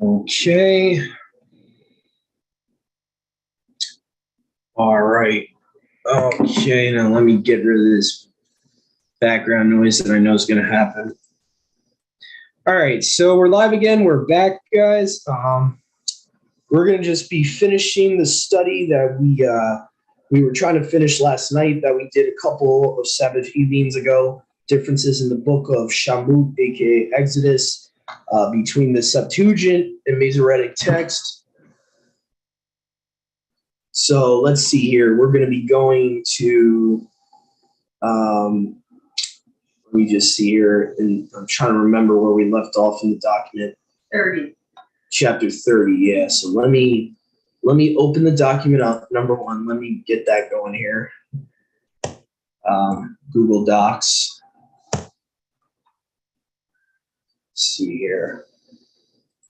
Okay. All right. Okay, now let me get rid of this background noise that I know is going to happen. All right, so we're live again. We're back, guys. We're going to just be finishing the study that we were trying to finish last night that we did a couple of Sabbath evenings ago. Differences in the book of Shamut, aka Exodus, between the Septuagint and Masoretic text. So let's see here. We're going to be going to, let me just see here, and I'm trying to remember where we left off in the document. 30. Chapter 30, yeah. So let me open the document up. Number one, let me get that going here. Google Docs. Let's see here.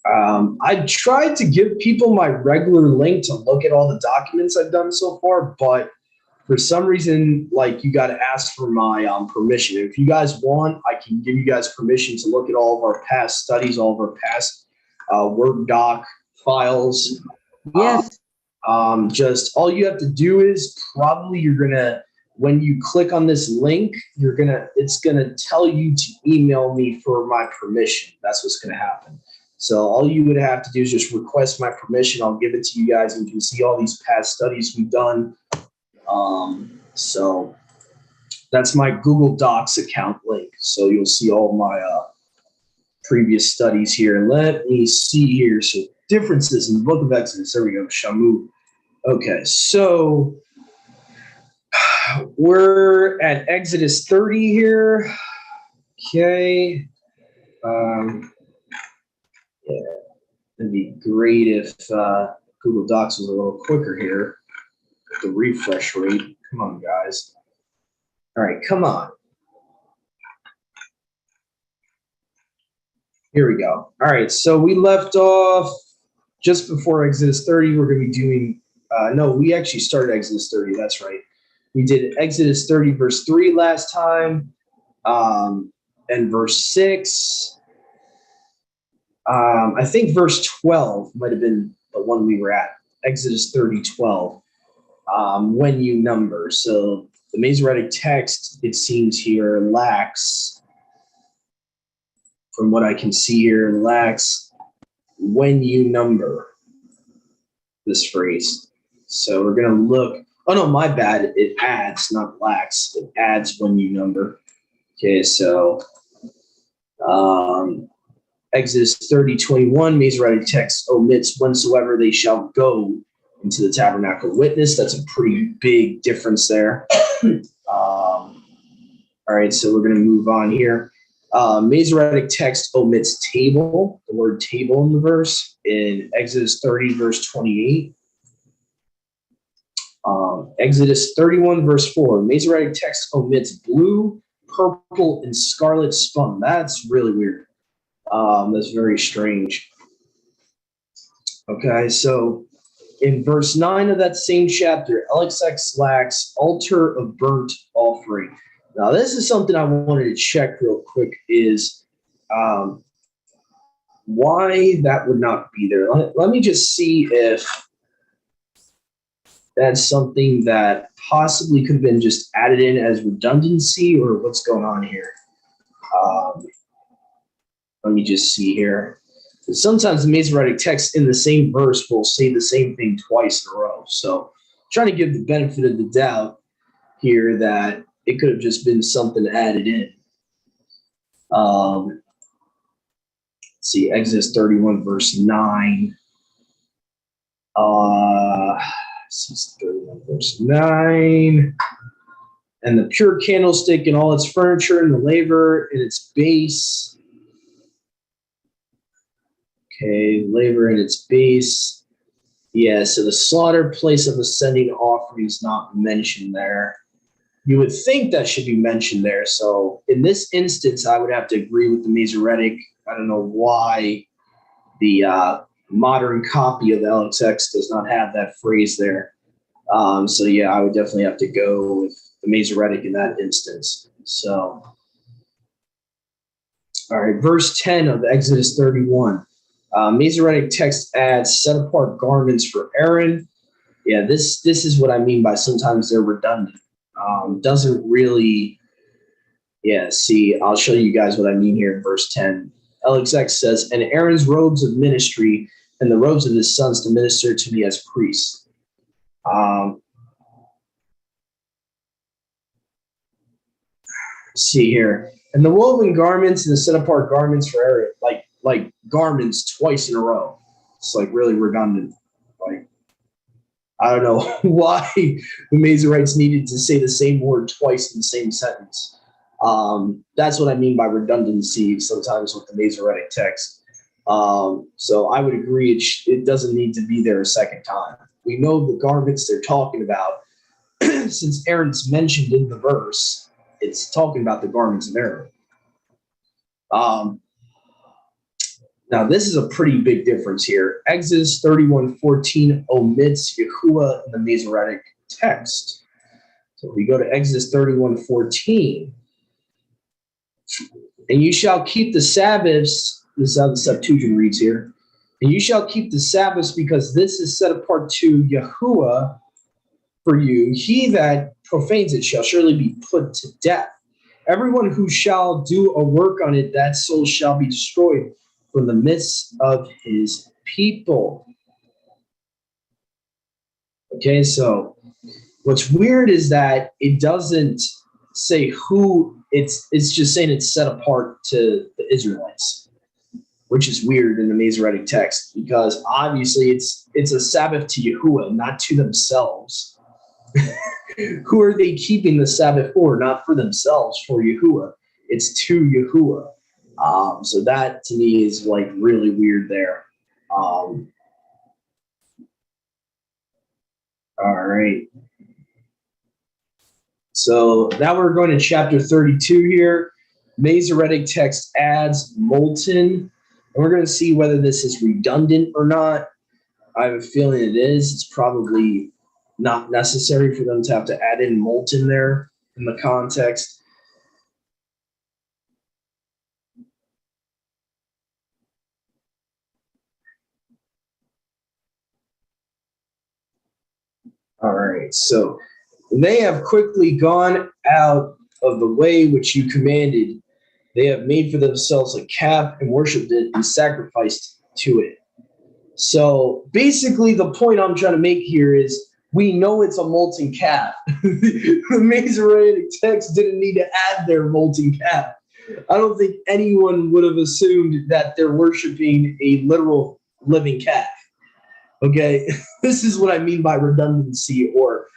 I tried to give people my regular link to look at all the documents I've done so far, but for some reason, like, you got to ask for my permission. If you guys want, I can give you guys permission to look at all of our past studies, all of our past Word doc files. Yes. Just all you have to do is probably when you click on this link, it's gonna tell you to email me for my permission. That's what's gonna happen. So all you would have to do is just request my permission. I'll give it to you guys, and you can see all these past studies we've done. So that's my Google Docs account link. So you'll see all my previous studies here. Let me see here. So differences in the book of Exodus. There we go. Shamut. Okay, so we're at Exodus 30 here. Okay. Yeah, it'd be great if Google Docs was a little quicker here with the refresh rate. Come on, guys. All right, come on. Here we go. All right, so we left off just before Exodus 30. We're going to be doing, no, we actually started Exodus 30. That's right. We did Exodus 30, verse 3 last time, and verse 6. I think verse 12 might have been the one we were at, Exodus 30, 12, when you number. So the Masoretic text, it seems here, lacks, from what I can see here, lacks when you number this phrase. So we're going to look. Oh, no, my bad. It adds, not lacks. It adds when you number. Okay, so Exodus 30, 21, Masoretic text omits whensoever they shall go into the tabernacle witness. That's a pretty big difference there. All right, so we're going to move on here. Masoretic text omits table, the word table in the verse, in Exodus 30, verse 28. Exodus 31, verse 4, Masoretic text omits blue, purple, and scarlet spun. That's really weird. That's very strange. Okay, so in verse 9 of that same chapter, LXX lacks altar of burnt offering. Now, this is something I wanted to check real quick, is why that would not be there. Let me just see if that's something that possibly could have been just added in as redundancy, or what's going on here. Let me just see here. Sometimes the Masoretic text in the same verse will say the same thing twice in a row. So trying to give the benefit of the doubt here that it could have just been something added in. Let's see, Exodus 31, verse 9. 31, verse 9. And the pure candlestick and all its furniture and the laver and its base. Okay, labor and its base. Yeah, so the slaughter place of ascending offering is not mentioned there. You would think that should be mentioned there. So in this instance, I would have to agree with the Masoretic. I don't know why the modern copy of the LXX does not have that phrase there. So yeah, I would definitely have to go with the Masoretic in that instance. So, all right, verse 10 of Exodus 31. Masoretic text adds set apart garments for Aaron. Yeah, this is what I mean by sometimes they're redundant. Doesn't really. Yeah, see, I'll show you guys what I mean here in verse 10. LXX says, and Aaron's robes of ministry and the robes of his sons to minister to me as priests. See here. And the woven garments and the set apart garments for Aaron, like garments twice in a row. It's like really redundant. Like, I don't know why the Masoretes needed to say the same word twice in the same sentence. That's what I mean by redundancy sometimes with the Masoretic text. So I would agree it doesn't need to be there a second time. We know the garments they're talking about since Aaron's mentioned in the verse. It's talking about the garments of Aaron. Now, this is a pretty big difference here. Exodus 31:14 omits Yahuwah in the Masoretic text. So we go to Exodus 31:14. And you shall keep the Sabbaths. This is how the Septuagint reads here. And you shall keep the Sabbaths because this is set apart to Yahuwah for you. He that profanes it shall surely be put to death. Everyone who shall do a work on it, that soul shall be destroyed from the midst of his people. Okay, so what's weird is that it doesn't say who it's just saying it's set apart to the Israelites, which is weird in the Masoretic text because obviously it's a Sabbath to Yahuwah, not to themselves. Who are they keeping the Sabbath for? Not for themselves, for Yahuwah. It's to Yahuwah. So that to me is like really weird there. All right. So now we're going to chapter 32 here. Masoretic text adds molten. And we're going to see whether this is redundant or not. I have a feeling it is. It's probably not necessary for them to have to add in molten there in the context. All right. So they have quickly gone out of the way which you commanded. They have made for themselves a calf and worshipped it and sacrificed to it. So basically, the point I'm trying to make here is we know it's a molten calf. The Masoretic text didn't need to add their molten calf. I don't think anyone would have assumed that they're worshiping a literal living calf. Okay, this is what I mean by redundancy, or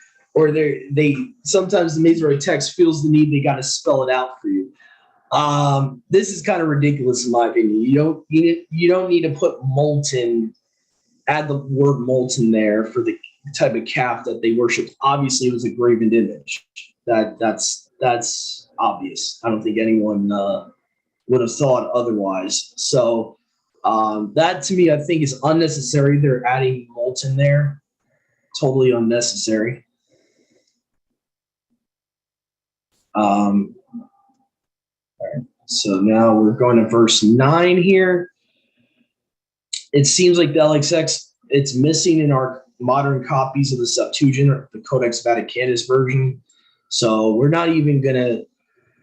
they sometimes the Masoretic text feels the need they got to spell it out for you. This is kind of ridiculous in my opinion. You don't need to put molten, add the word molten there for the type of calf that they worshipped. Obviously, it was a graven image. That's obvious. I don't think anyone would have thought otherwise. So that to me, I think is unnecessary. They're adding molten there, totally unnecessary. All right. So now we're going to verse 9 here. It seems like the LXX, it's missing in our modern copies of the Septuagint, or the Codex Vaticanus version. So we're not even going to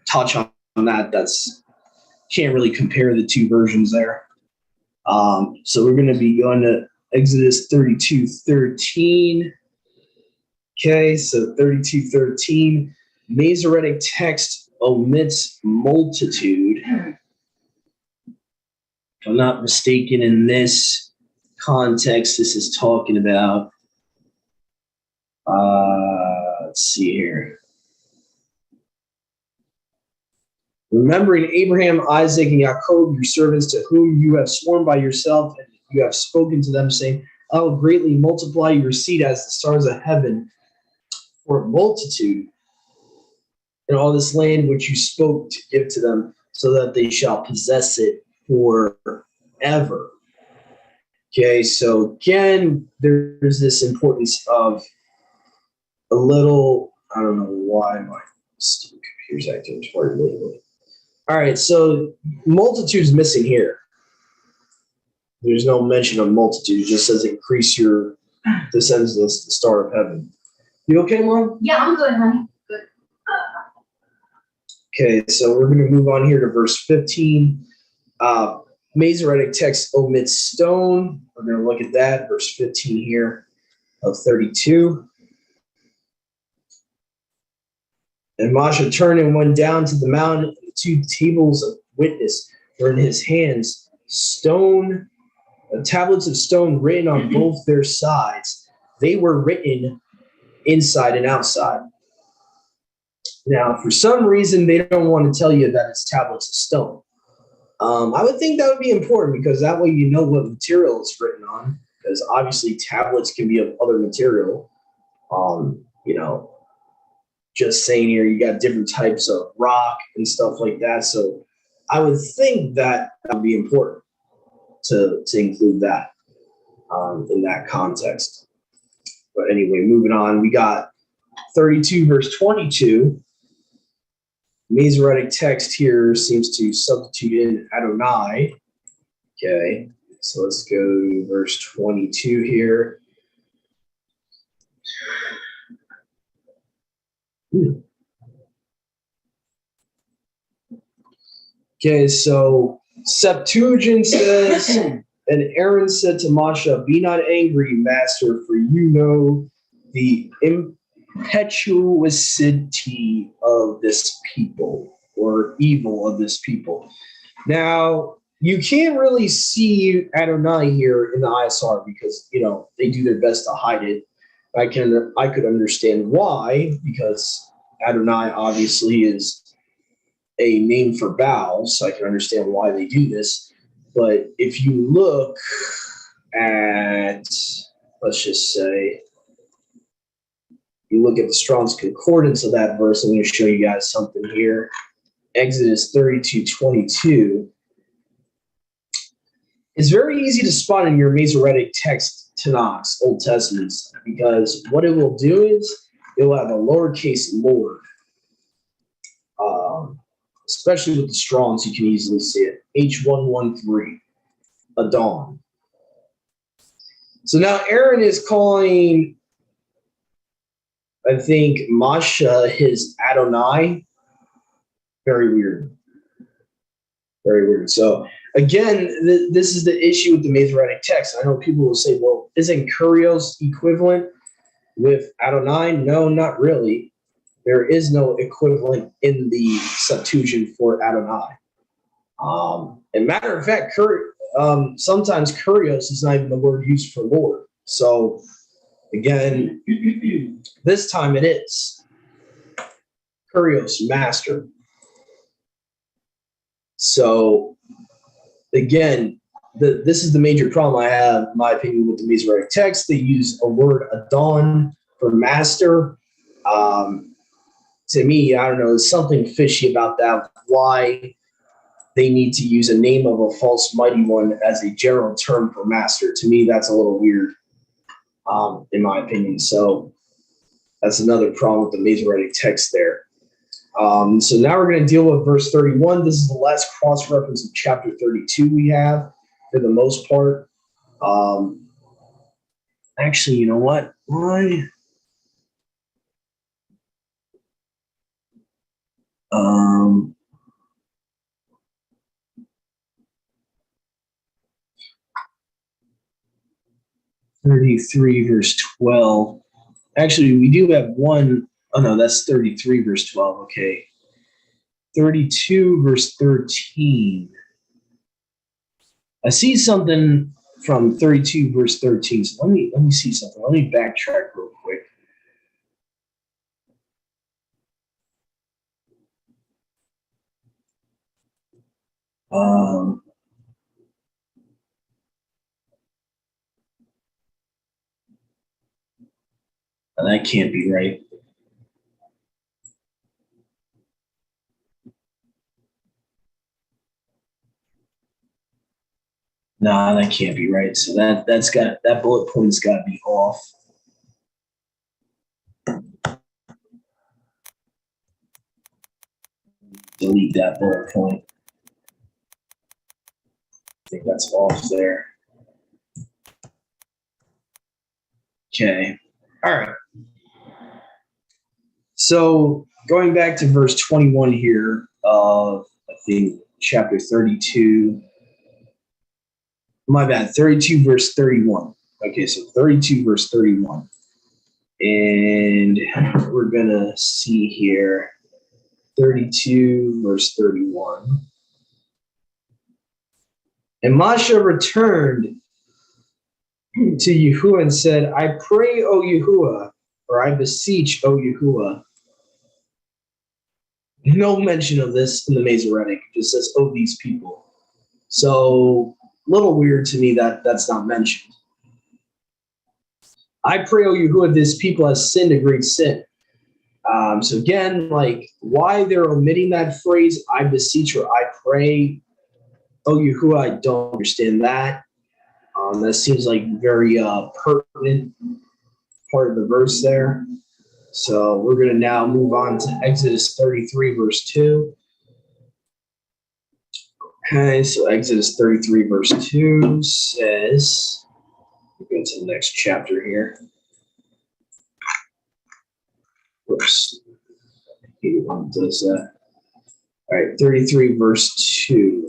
touch on that. Can't really compare the two versions there. So we're going to be going to Exodus 32:13. Okay, so 32:13. Masoretic text omits multitude. If I'm not mistaken, in this context, this is talking about, let's see here. Remembering Abraham, Isaac, and Jacob, your servants, to whom you have sworn by yourself, and you have spoken to them, saying, I will greatly multiply your seed as the stars of heaven, for multitude in all this land which you spoke to give to them, so that they shall possess it forever. Okay, so again, there's this importance of a little, I don't know why my stupid computer's acting retarded lately. All right, so multitude's missing here. There's no mention of multitude. It just says increase your descendants to the star of heaven. You okay, Mom? Yeah, I'm good, honey. Good. Okay, so we're going to move on here to verse 15. Masoretic text omits stone. We're going to look at that. Verse 15 here of 32. And Moshe turned and went down to the mountain, and the 2 tables of witness were in his hands, tablets of stone written on both their sides. They were written inside and outside. Now, for some reason, they don't want to tell you that it's tablets of stone. I would think that would be important because that way you know what material it's written on. Because obviously tablets can be of other material. Just saying here, you got different types of rock and stuff like that. So I would think that would be important to include that in that context. But anyway, moving on, we got 32 verse 22. Masoretic text here seems to substitute in Adonai. Okay, so let's go to verse 22 here. Okay, so Septuagint says, and Aaron said to Moshe, be not angry, master, for you know the impetuosity of this people, or evil of this people. Now, you can't really see Adonai here in the ISR because, they do their best to hide it. I could understand why, because Adonai obviously is a name for Baal, so I can understand why they do this. But if you look at, let's just say, you look at the Strong's Concordance of that verse, I'm going to show you guys something here. Exodus 32:22. It's very easy to spot in your Masoretic text, Tanakh's, Old Testaments, because what it will do is it will have a lowercase Lord. Especially with the Strongs, you can easily see it. H113, Adon. So now Aaron is calling, I think, Moshe his Adonai. Very weird. Very weird. So again, this is the issue with the Masoretic text. I know people will say, well, isn't Kurios equivalent with Adonai? No, not really. There is no equivalent in the Septuagint for Adonai. And matter of fact, sometimes Kurios is not even the word used for Lord. So again, this time it is. Kurios, master. So again, this is the major problem I have, in my opinion, with the Masoretic text. They use a word Adon for master. To me, I don't know, there's something fishy about that. Why they need to use a name of a false mighty one as a general term for master. To me, that's a little weird, in my opinion. So that's another problem with the Masoretic text there. So now we're going to deal with verse 31. This is the last cross-reference of chapter 32 we have, for the most part. Actually, you know what? Why? 33 verse 12. Actually, we do have one. Oh, no, that's 33 verse 12. Okay. 32 verse 13. I see something from 32 verse 13. So let me see something. Let me backtrack real quick. That can't be right. Nah, that can't be right. So that bullet point's got to be off. Delete that bullet point. I think that's off there. Okay. All right. So going back to verse 21 here of, I think, chapter 32. My bad, 32 verse 31. Okay, so 32 verse 31. And we're going to see here 32 verse 31. And Moshe returned to Yahuwah and said, I pray, O Yahuwah, or I beseech, O Yahuwah. No mention of this in the Masoretic. It just says, oh, these people. So a little weird to me that that's not mentioned. I pray, O Yahuwah, this people has sinned a great sin. So again, like why they're omitting that phrase, I beseech or I pray, O Yahuwah, I don't understand that. That seems like very pertinent part of the verse there. So we're going to now move on to Exodus 33, verse 2. Okay, so Exodus 33, verse 2 says, we'll go to the next chapter here. Whoops. One does that. All right, 33, verse 2.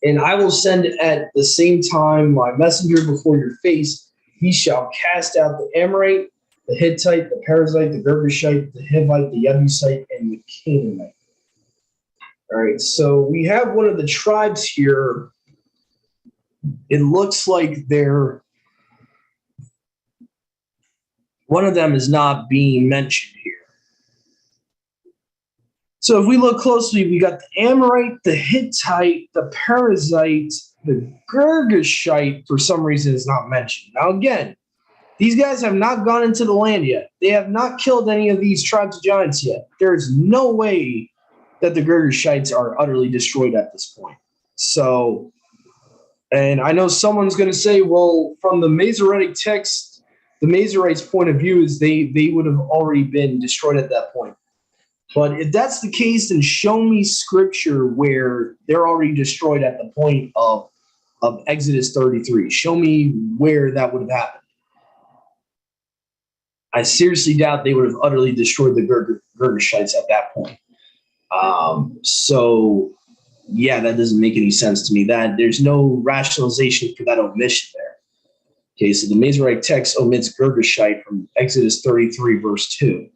And I will send at the same time my messenger before your face. He shall cast out the Amorite, the Hittite, the Perizzite, the Girgashite, the Hivite, the Jebusite, and the Canaanite. All right, so we have one of the tribes here. It looks like one of them is not being mentioned here. So if we look closely, we got the Amorite, the Hittite, the Perizzite, the Girgashite, for some reason, is not mentioned. Now, again, these guys have not gone into the land yet. They have not killed any of these tribes of giants yet. There is no way that the Girgashites are utterly destroyed at this point. So, and I know someone's going to say, well, from the Masoretic text, the Masoretes' point of view is they would have already been destroyed at that point. But if that's the case, then show me scripture where they're already destroyed at the point of Exodus 33. Show me where that would have happened. I seriously doubt they would have utterly destroyed the Girgashites at that point. So, yeah, that doesn't make any sense to me. That there's no rationalization for that omission there. Okay, so the Masoretic text omits Girgashite from Exodus 33, verse 2.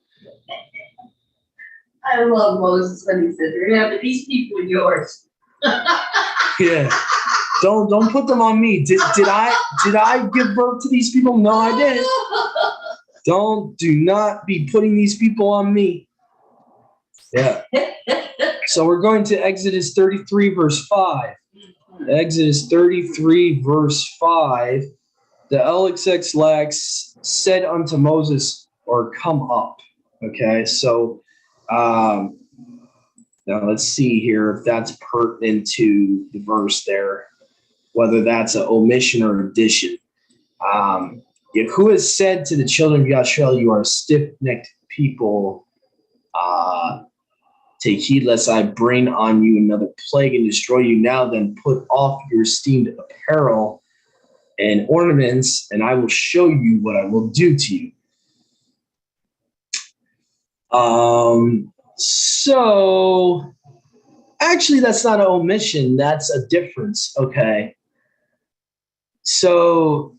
I love Moses when he said, "Remember, these people are yours." Yeah, don't put them on me. Did I give birth to these people? No, I didn't. Do not be putting these people on me. Yeah. So we're going to Exodus 33, verse 5. Exodus 33, verse 5. The LXX said unto Moses, or come up. Okay, so now let's see here if that's pertinent to the verse there, whether that's an omission or addition. Yahuwah said to the children of Yashel, you are a stiff-necked people. Take heed lest I bring on you another plague and destroy you. Now then put off your esteemed apparel and ornaments, and I will show you what I will do to you. So actually that's not an omission, that's a difference. Okay. So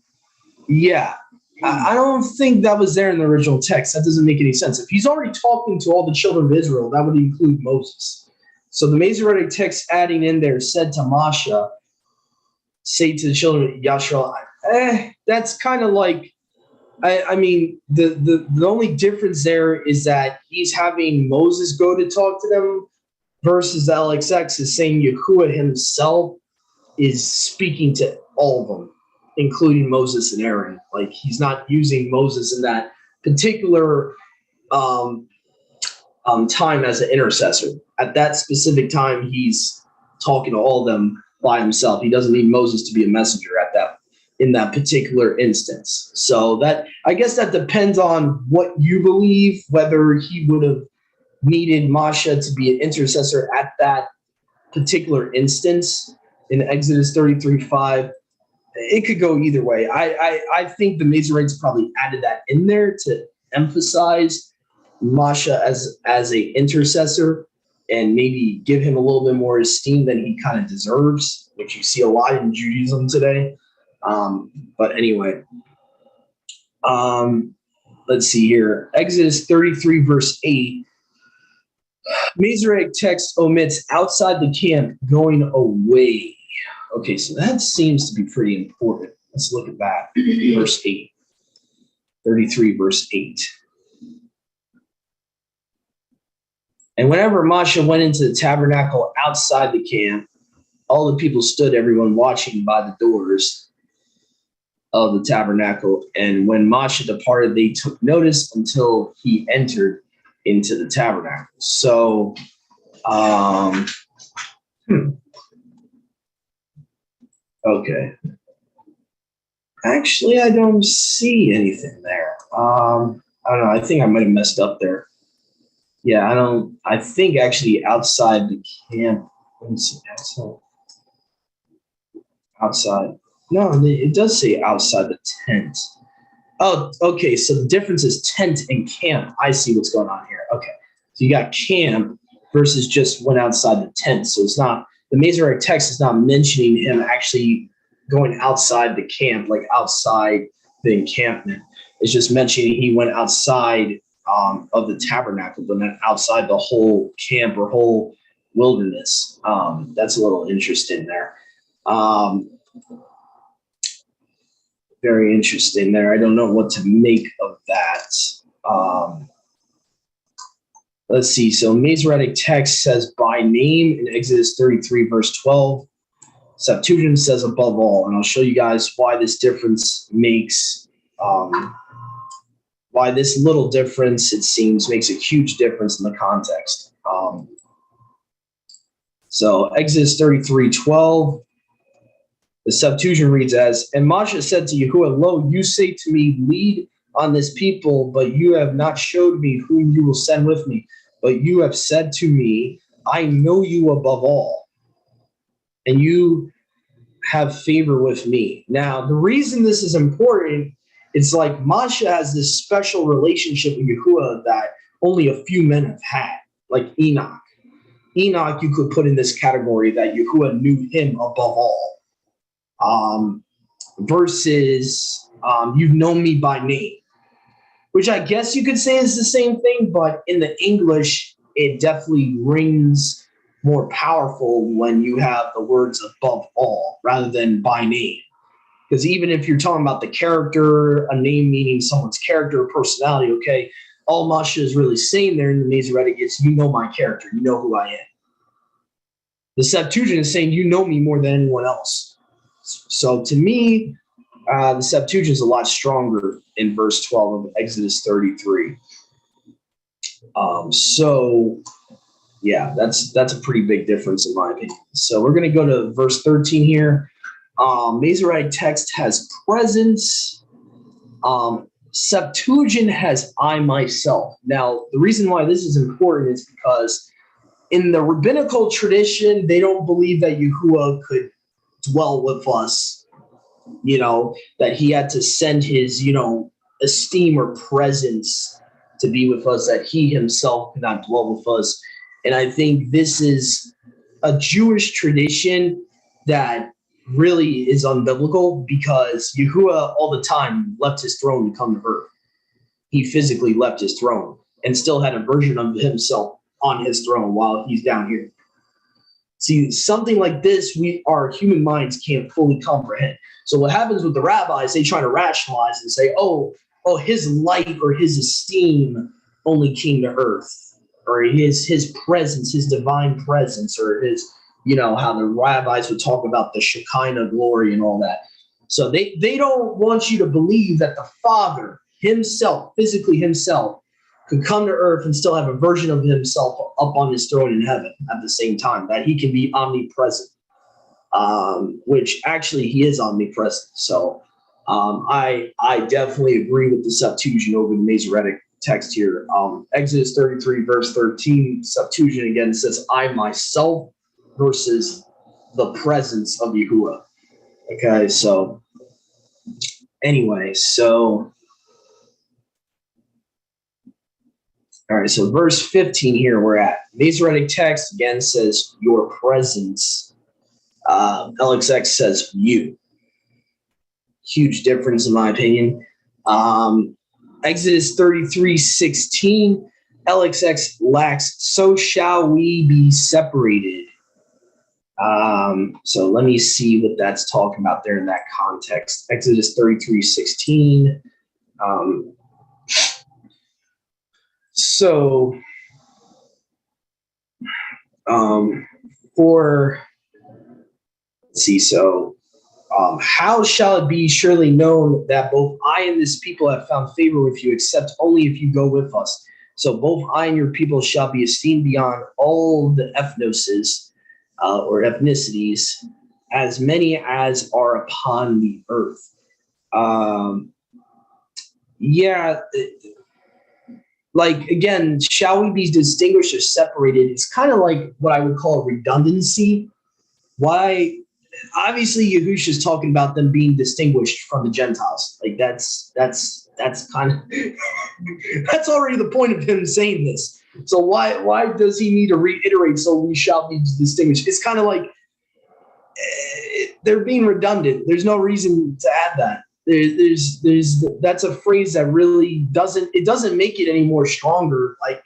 yeah, I don't think that was there in the original text. That doesn't make any sense. If he's already talking to all the children of Israel, that would include Moses. So the Masoretic text adding in there said to Moshe, say to the children of Yashel, that's kind of like, I mean, the only difference there is that he's having Moses go to talk to them versus the LXX is saying Yahuwah himself is speaking to all of them, including Moses and Aaron. Like he's not using Moses in that particular time as an intercessor. At that specific time, he's talking to all of them by himself. He doesn't need Moses to be a messenger in that particular instance. So that, I guess that depends on what you believe, whether he would have needed Moshe to be an intercessor at that particular instance in Exodus 33:5. it could go either way. I think the Masoretes probably added that in there to emphasize Masha as a intercessor and maybe give him a little bit more esteem than he kind of deserves, which you see a lot in Judaism today. But anyway, let's see here. Exodus 33, verse 8. Masoretic text omits outside the camp going away. Okay, so that seems to be pretty important. Let's look at that. Verse 8. 33, verse 8. And whenever Moshe went into the tabernacle outside the camp, all the people stood, everyone watching by the doors of the tabernacle. And when Moshe departed, they took notice until he entered into the tabernacle. So, okay. Actually, I don't see anything there. I don't know. I think I might have messed up there. Yeah, I think actually outside the camp. Let me see. Outside. No, it does say outside the tent. Oh, okay. So the difference is tent and camp. I see what's going on here. Okay. So you got camp versus just went outside the tent. So it's not, the Masoretic text is not mentioning him actually going outside the camp, like outside the encampment. It's just mentioning he went outside of the tabernacle, but not outside the whole camp or whole wilderness. That's a little interesting there. Very interesting there. I don't know what to make of that. Let's see. So Masoretic text says by name in Exodus 33, verse 12. Septuagint says above all. And I'll show you guys why this difference makes, why this little difference, it seems, makes a huge difference in the context. So Exodus 33, 12. The Septuagint reads as, and Moshe said to Yahuwah, lo, you say to me, lead on this people, but you have not showed me whom you will send with me. But you have said to me, I know you above all, and you have favor with me. Now, the reason this is important, it's like Moshe has this special relationship with Yahuwah that only a few men have had, like Enoch. Enoch, you could put in this category that Yahuwah knew him above all. Versus you've known me by name, which I guess you could say is the same thing, but in the English, it definitely rings more powerful when you have the words above all rather than by name. Because even if you're talking about the character, a name meaning someone's character or personality, okay, all Moshe is really saying there in the Masoretic is, you know my character, you know who I am. The Septuagint is saying, you know me more than anyone else. So to me, the Septuagint is a lot stronger in verse 12 of Exodus 33. So yeah, that's a pretty big difference in my opinion. So we're going to go to verse 13 here. Masoretic text has presence. Septuagint has I myself. Now, the reason why this is important is because in the rabbinical tradition, they don't believe that Yahuwah could dwell with us, that he had to send his, esteem or presence to be with us, that he himself could not dwell with us. And I think this is a Jewish tradition that really is unbiblical because Yahuwah all the time left his throne to come to earth. He physically left his throne and still had a version of himself on his throne while he's down here. See, something like this, our human minds can't fully comprehend. So what happens with the rabbis, they try to rationalize and say, oh, his light or his esteem only came to earth, or his presence, his divine presence, or his, how the rabbis would talk about the Shekinah glory and all that. So they don't want you to believe that the Father himself, physically himself, could come to earth and still have a version of himself up on his throne in heaven at the same time, that he can be omnipresent, which actually he is omnipresent. So I definitely agree with the Septuagint over the Masoretic text here. Exodus 33, verse 13, Septuagint again says, I myself versus the presence of Yahuwah. Okay, so anyway, so all right, so verse 15 here we're at. Masoretic text again says your presence. LXX says you. Huge difference in my opinion. Exodus 33:16, LXX lacks, so shall we be separated. So let me see what that's talking about there in that context. Exodus 33:16. How shall it be surely known that both I and this people have found favor with you, except only if you go with us? So both I and your people shall be esteemed beyond all the ethnoses or ethnicities, as many as are upon the earth. Like, again, shall we be distinguished or separated? It's kind of like what I would call a redundancy. Why? Obviously, Yahushua is talking about them being distinguished from the Gentiles. Like, that's kind of that's already the point of him saying this. So why does he need to reiterate? So we shall be distinguished. It's kind of like they're being redundant. There's no reason to add that. There's that's a phrase that really doesn't make it any more stronger. Like,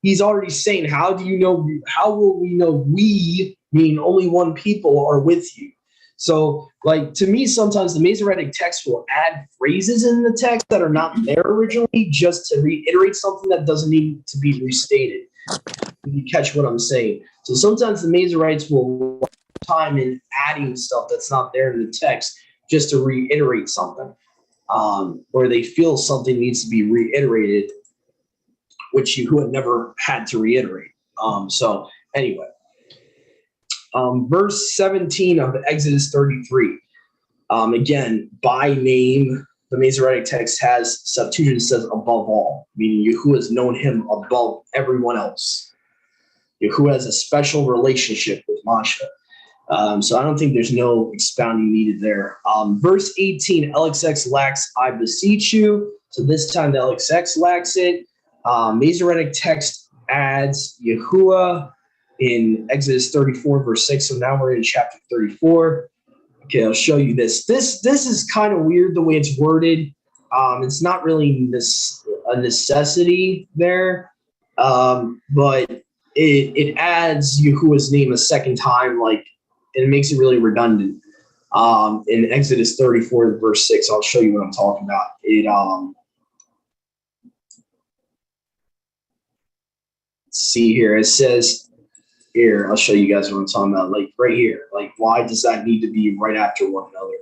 he's already saying, how will we know we, meaning only one people, are with you? So, like, to me, sometimes the Masoretic text will add phrases in the text that are not there originally just to reiterate something that doesn't need to be restated. If you catch what I'm saying. So sometimes the Masoretes will waste time in adding stuff that's not there in the text just to reiterate something, or they feel something needs to be reiterated, which Yahuwah never had to reiterate. So anyway, verse 17 of Exodus 33. Again, by name, the Masoretic text has Septuagint says above all, meaning Yahuwah has known him above everyone else. Yahuwah has a special relationship with Masha. So I don't think there's no expounding needed there. Verse 18, LXX lacks, I beseech you. So this time the LXX lacks it. Masoretic text adds Yahuwah in Exodus 34, verse 6. So now we're in chapter 34. Okay, I'll show you this. This is kind of weird the way it's worded. It's not really a necessity there, but it adds Yahuwah's name a second time, like, and it makes it really redundant. In Exodus 34, verse 6, I'll show you what I'm talking about. Let's see here. It says here, I'll show you guys what I'm talking about. Like right here. Like, why does that need to be right after one another?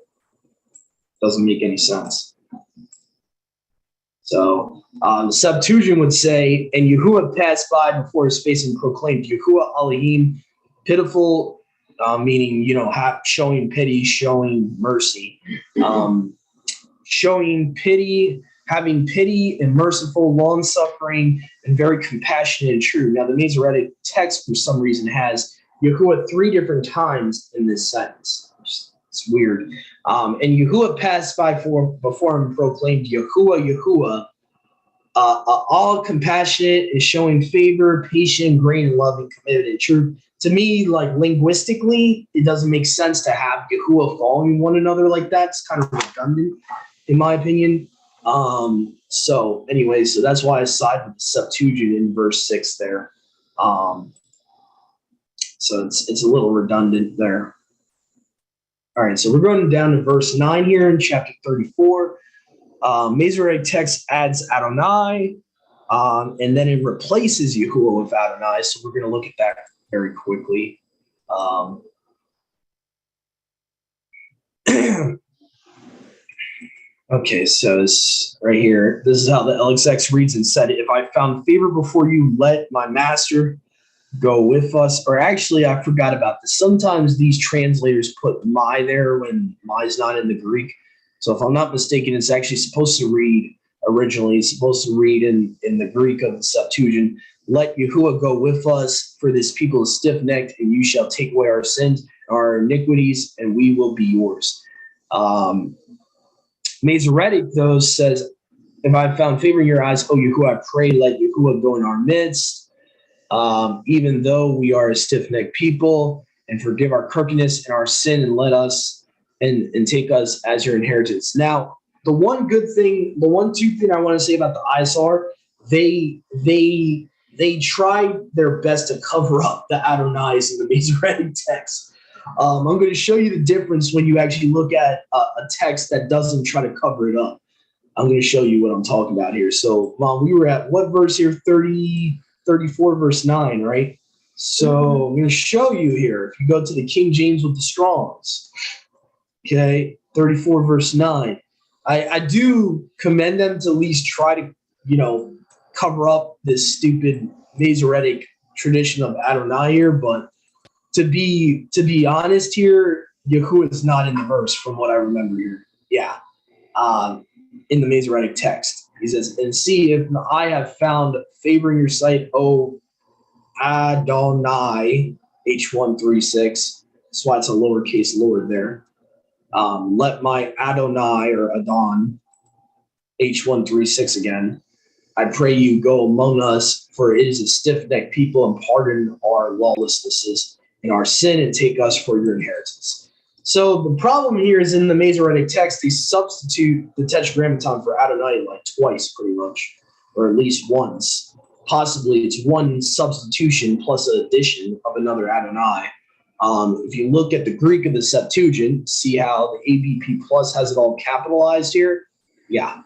Doesn't make any sense. So the Septuagint would say, and Yahuwah passed by before his face and proclaimed, Yahuwah Elohim, pitiful, meaning, showing pity, showing mercy, showing pity, having pity and merciful, long-suffering, and very compassionate and true. Now, the Masoretic text, for some reason, has Yahuwah 3 different times in this sentence. It's weird. And Yahuwah passed by before him and proclaimed, Yahuwah, Yahuwah, all compassionate and showing favor, patient, great, and loving, committed, and true. To me, like, linguistically, it doesn't make sense to have Yahuwah following one another like that. It's kind of redundant, in my opinion. So anyway, so that's why I side with the Septuagint in verse 6 there. So it's a little redundant there. All right, so we're going down to verse 9 here in chapter 34. Masoretic text adds Adonai, and then it replaces Yahuwah with Adonai. So we're going to look at that very quickly. Okay, so it's right here. This is how the LXX reads and said, if I found favor before you, let my master go with us. Or actually, I forgot about this. Sometimes these translators put my there when my's not in the Greek. So if I'm not mistaken, it's actually supposed to read originally. It's supposed to read in the Greek of the Septuagint, let Yahuwah go with us, for this people is stiff-necked, and you shall take away our sins, our iniquities, and we will be yours. Masoretic, though, says, if I found favor in your eyes, O Yahuwah, I pray, let Yahuwah go in our midst, even though we are a stiff-necked people, and forgive our crookedness and our sin, and let us and take us as your inheritance. Now, the one two thing I want to say about the eyes are they tried their best to cover up the Adonais in the Masoretic text. I'm going to show you the difference when you actually look at a text that doesn't try to cover it up. I'm going to show you what I'm talking about here. So, Mom, we were at what verse here? 34, verse 9, right? So I'm going to show you here. If you go to the King James with the Strongs, okay, 34, verse 9. I do commend them to at least try to, cover up this stupid Masoretic tradition of Adonai here, but to be honest here, Yahuwah is not in the verse from what I remember here. Yeah. In the Masoretic text. He says, and see if I have found favor in your sight, O Adonai, H136. That's why it's a lowercase Lord there. Let my Adonai or Adon, H136 again. I pray you go among us, for it is a stiff-necked people, and pardon our lawlessnesses and our sin, and take us for your inheritance. So the problem here is in the Masoretic text, they substitute the Tetragrammaton for Adonai like twice, pretty much, or at least once. Possibly it's one substitution plus an addition of another Adonai. If you look at the Greek of the Septuagint, see how the ABP plus has it all capitalized here? Yeah.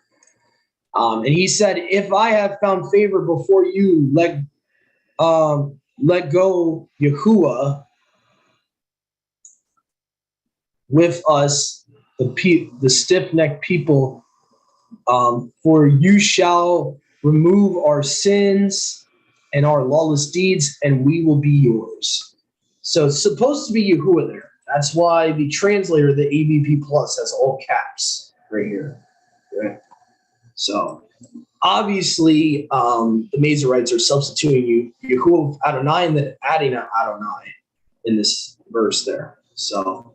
And he said, if I have found favor before you, let go Yahuwah with us, the stiff-necked people, for you shall remove our sins and our lawless deeds, and we will be yours. So it's supposed to be Yahuwah there. That's why the translator, the ABP plus, has all caps right here. Okay? So obviously, the Masoretes are substituting Yahuwah Adonai and then adding an Adonai in this verse there. So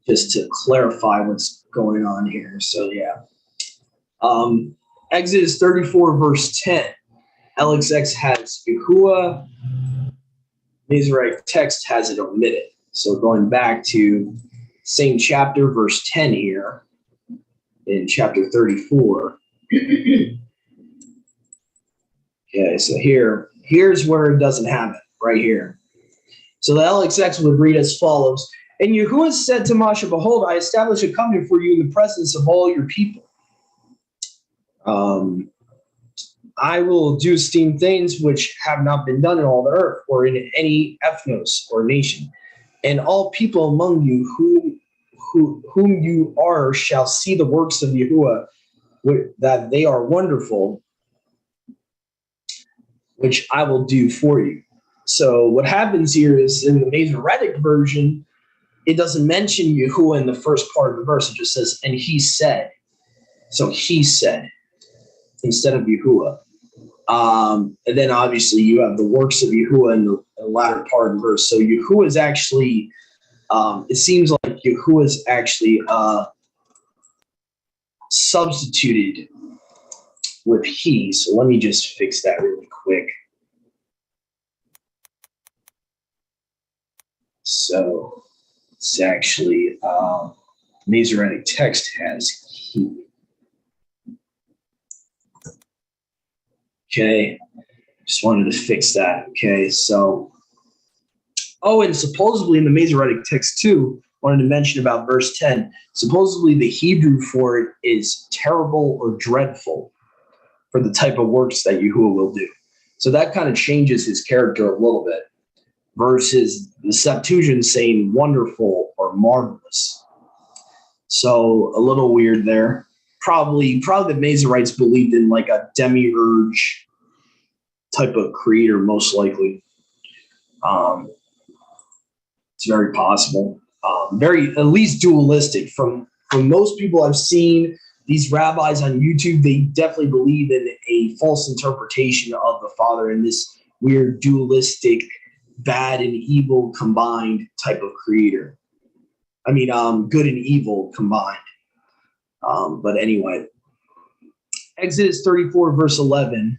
just to clarify what's going on here. So yeah. Exodus 34, verse 10. LXX has Yahuwah. Masoretic text has it omitted. So going back to same chapter, verse 10 here, in chapter 34. Okay, so here's where it doesn't have it, right here. So the LXX would read as follows. And Yahuwah said to Moshe, behold, I establish a covenant for you in the presence of all your people. I will do esteemed things which have not been done in all the earth, or in any ethnos or nation. And all people among you whom you are shall see the works of Yahuwah, that they are wonderful, which I will do for you. So what happens here is in the Masoretic version, it doesn't mention Yahuwah in the first part of the verse. It just says, and he said. So he said instead of Yahuwah. And then obviously you have the works of Yahuwah in the latter part of the verse. So Yahuwah is actually, it seems like Yahuwah is actually substituted with he. So let me just fix that really quick. So it's actually Masoretic text has he. Okay, just wanted to fix that. Okay, so, and supposedly in the Masoretic text too, wanted to mention about verse 10. Supposedly the Hebrew for it is terrible or dreadful for the type of works that Yahuwah will do. So that kind of changes his character a little bit versus the Septuagint saying wonderful or marvelous. So a little weird there. Probably the Masoretes believed in like a demiurge type of creator, most likely. It's very possible. Very at least dualistic. From most people I've seen, these rabbis on YouTube, they definitely believe in a false interpretation of the Father and this weird dualistic, bad and evil combined type of creator. I mean, good and evil combined. But anyway, Exodus 34, verse 11,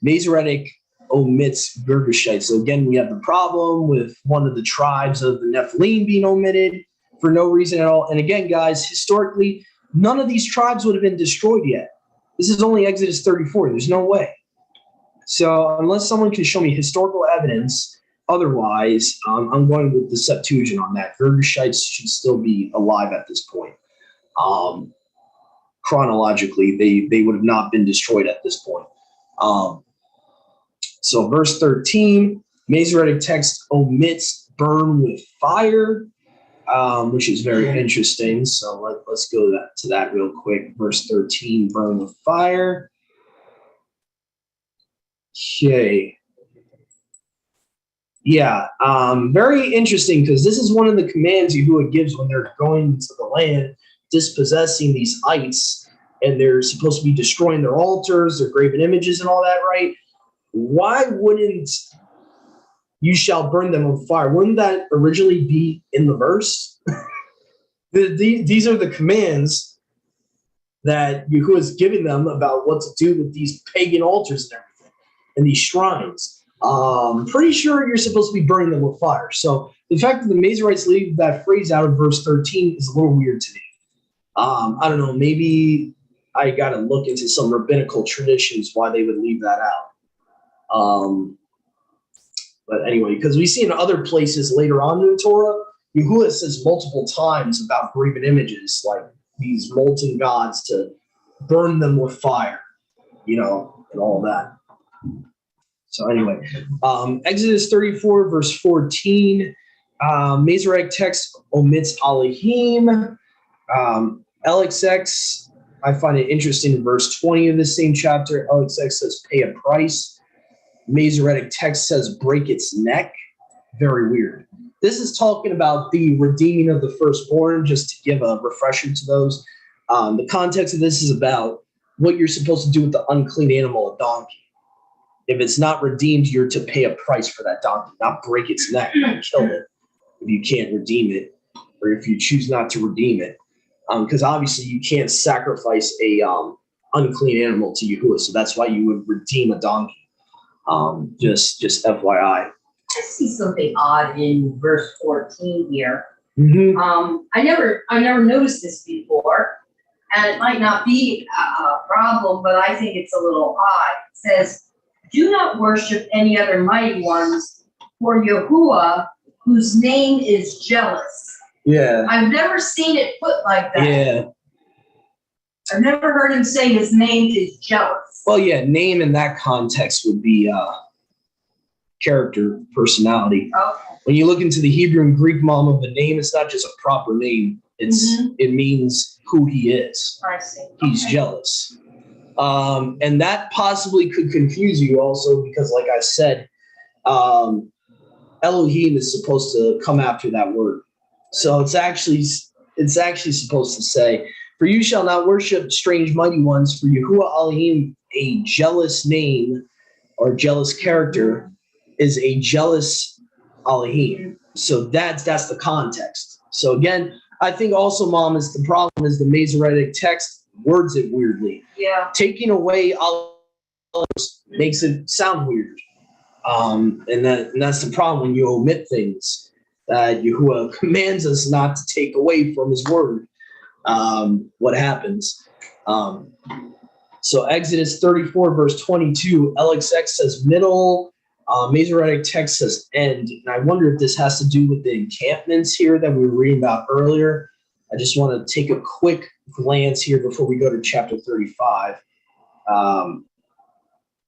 Masoretic omits Girgashite. So again, we have the problem with one of the tribes of the Nephilim being omitted for no reason at all. And again, guys, historically, none of these tribes would have been destroyed yet. This is only Exodus 34. There's no way. So unless someone can show me historical evidence, otherwise, I'm going with the Septuagint on that. Girgashites should still be alive at this point. Chronologically, they would have not been destroyed at this point. So verse 13, Masoretic text omits burn with fire, which is very interesting. So let's go to that real quick. Verse 13, burn with fire. Okay. Yeah, very interesting, because this is one of the commands Yahuwah gives when they're going to the land, dispossessing these ites, and they're supposed to be destroying their altars, their graven images, and all that, right? Why wouldn't you shall burn them with fire? Wouldn't that originally be in the verse? These are the commands that Yahuwah is giving them about what to do with these pagan altars and everything, and these shrines. Pretty sure you're supposed to be burning them with fire. So the fact that the Masoretes leave that phrase out of verse 13 is a little weird to me. I don't know, maybe I got to look into some rabbinical traditions why they would leave that out. But anyway, because we see in other places later on in the Torah, Yahuwah says multiple times about graven images, like these molten gods, to burn them with fire, and all that. So anyway, Exodus 34, verse 14, Masoretic text omits Elohim. LXX, I find it interesting in verse 20 of the same chapter. LXX says pay a price. Masoretic text says break its neck. Very weird. This is talking about the redeeming of the firstborn, just to give a refresher to those. The context of this is about what you're supposed to do with the unclean animal, a donkey. If it's not redeemed, you're to pay a price for that donkey, not break its neck and kill it if you can't redeem it, or if you choose not to redeem it. Because obviously you can't sacrifice a unclean animal to Yahuwah, so that's why you would redeem a donkey. Just FYI. I see something odd in verse 14 here. Mm-hmm. I never noticed this before, and it might not be a problem, but I think it's a little odd. It says, do not worship any other mighty ones, for Yahuwah, whose name is jealous. Yeah. I've never seen it put like that. Yeah. I've never heard him say his name is jealous. Well, yeah, name in that context would be character, personality. Okay. When you look into the Hebrew and Greek mom of a name, it's not just a proper name. It means who he is. I see. He's jealous. And that possibly could confuse you also, because like I said, Elohim is supposed to come after that word. So it's actually supposed to say, for you shall not worship strange mighty ones, for Yahuwah Elohim, a jealous name or jealous character, is a jealous Elohim. So that's the context. So again, I think also, Mom, is the problem is the Masoretic text words it weirdly. Yeah. Taking away Allah makes it sound weird. And that's the problem when you omit things that Yahuwah commands us not to take away from his word. What happens? So Exodus 34, verse 22, LXX says middle, Masoretic text says end. And I wonder if this has to do with the encampments here that we were reading about earlier. I just want to take a quick glance here before we go to chapter 35.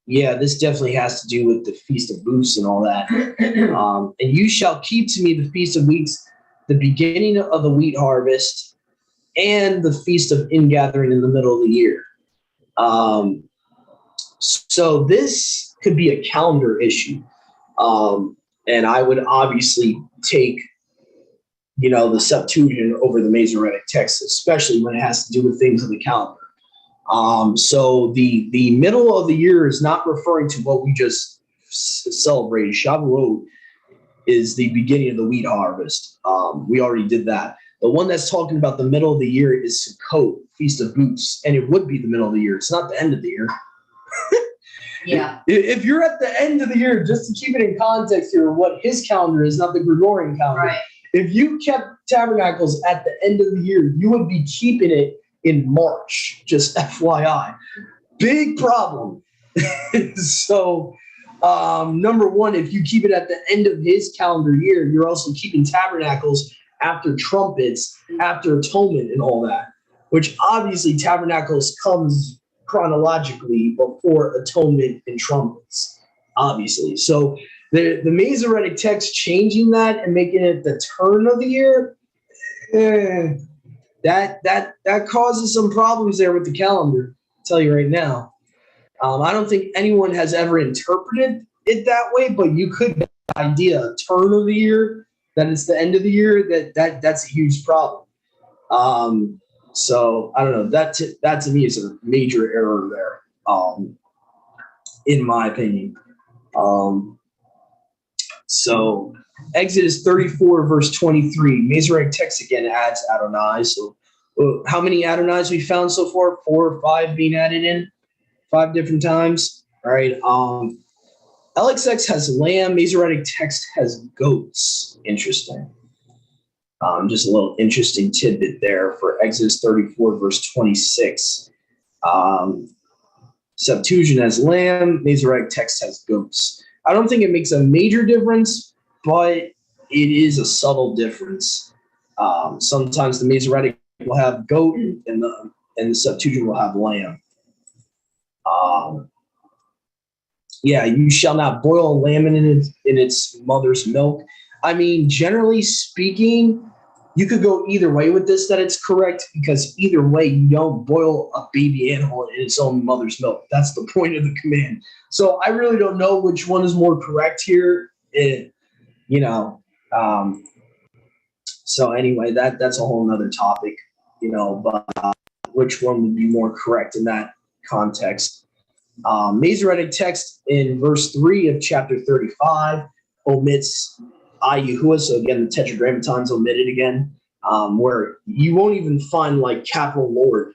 Yeah, this definitely has to do with the Feast of Booths and all that. And you shall keep to me the Feast of Weeks, the beginning of the wheat harvest, and the Feast of Ingathering in the middle of the year. So this could be a calendar issue. And I would obviously take, the Septuagint over the Masoretic text, especially when it has to do with things in the calendar. So the middle of the year is not referring to what we just celebrated. Shavuot is the beginning of the wheat harvest. We already did that. The one that's talking about the middle of the year is Sukkot, Feast of Booths, and it would be the middle of the year. It's not the end of the year. Yeah. If you're at the end of the year, just to keep it in context here, what his calendar is, not the Gregorian calendar. Right. If you kept tabernacles at the end of the year, you would be keeping it in March, just FYI. Big problem. So, number one, if you keep it at the end of his calendar year, you're also keeping tabernacles after trumpets, after atonement and all that, which obviously tabernacles comes chronologically before atonement and trumpets, obviously. So the Masoretic text changing that and making it the turn of the year, that causes some problems there with the calendar, I'll tell you right now. I don't think anyone has ever interpreted it that way, but you could get the idea, turn of the year, that it's the end of the year, that's a huge problem. So I don't know. That to me is a major error there, in my opinion. So Exodus 34 verse 23, Masoretic text again adds Adonai. So how many Adonais we found so far? 4 or 5 being added in, 5 different times. All right. LXX has lamb. Masoretic text has goats. Interesting. Just a little interesting tidbit there for Exodus 34, verse 26. Septuagint has lamb, Masoretic text has goats. I don't think it makes a major difference, but it is a subtle difference. Sometimes the Masoretic will have goat, and the Septuagint will have lamb. Yeah, you shall not boil a lamb in its mother's milk. I mean, generally speaking, you could go either way with this, that it's correct, because either way, you don't boil a baby animal in its own mother's milk. That's the point of the command. So I really don't know which one is more correct here. So anyway, that's a whole nother topic, but which one would be more correct in that context. Masoretic text in verse 3 of chapter 35 omits Yahuwah, so again, the tetragrammaton's omitted again, where you won't even find like capital Lord,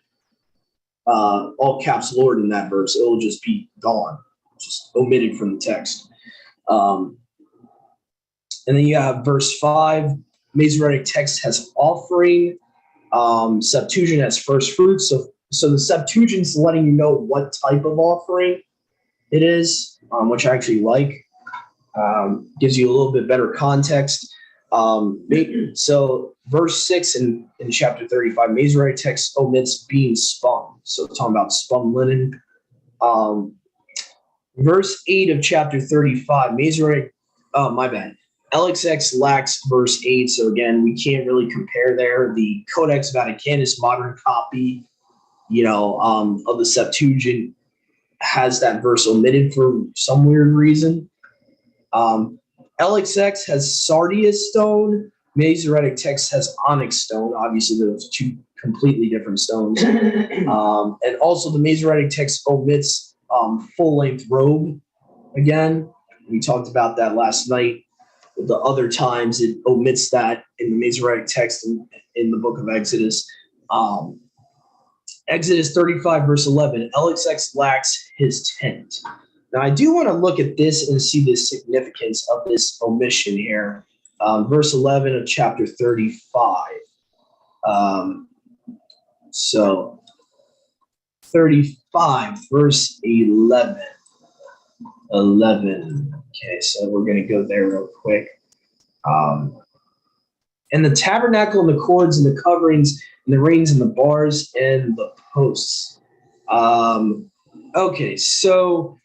all caps Lord in that verse. It'll just be gone, just omitted from the text. And then you have verse 5, Masoretic text has offering, Septuagint has first fruits. So the Septuagint's letting you know what type of offering it is, which I actually like. Gives you a little bit better context. So verse 6 in chapter 35, Masoretic text omits being spun. So talking about spun linen. Verse 8 of chapter 35, Masoretic, my bad. LXX lacks verse 8. So again, we can't really compare there. The Codex Vaticanus modern copy, of the Septuagint has that verse omitted for some weird reason. LXX has sardius stone. Masoretic text has onyx stone. Obviously, those two completely different stones. And also, the Masoretic text omits full-length robe. Again, we talked about that last night. The other times, it omits that in the Masoretic text in the book of Exodus. Exodus 35, verse 11, LXX lacks his tent. Now, I do want to look at this and see the significance of this omission here. Verse 11 of chapter 35. So 35, verse 11. Okay, so we're going to go there real quick. And the tabernacle and the cords and the coverings and the rings and the bars and the posts. Okay, so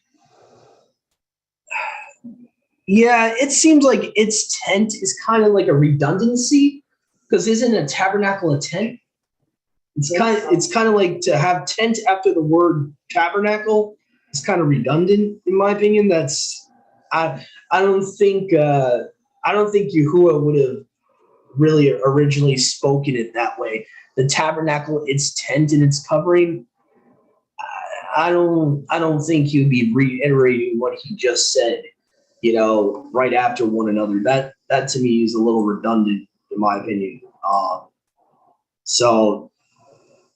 yeah, it seems like its tent is kind of like a redundancy, because isn't a tabernacle a tent? It's kind of like to have tent after the word tabernacle. It's kind of redundant, in my opinion. I don't think Yahuwah would have really originally spoken it that way. The tabernacle, its tent and its covering. I don't think he would be reiterating what he just said, right after one another. That to me is a little redundant, in my opinion. So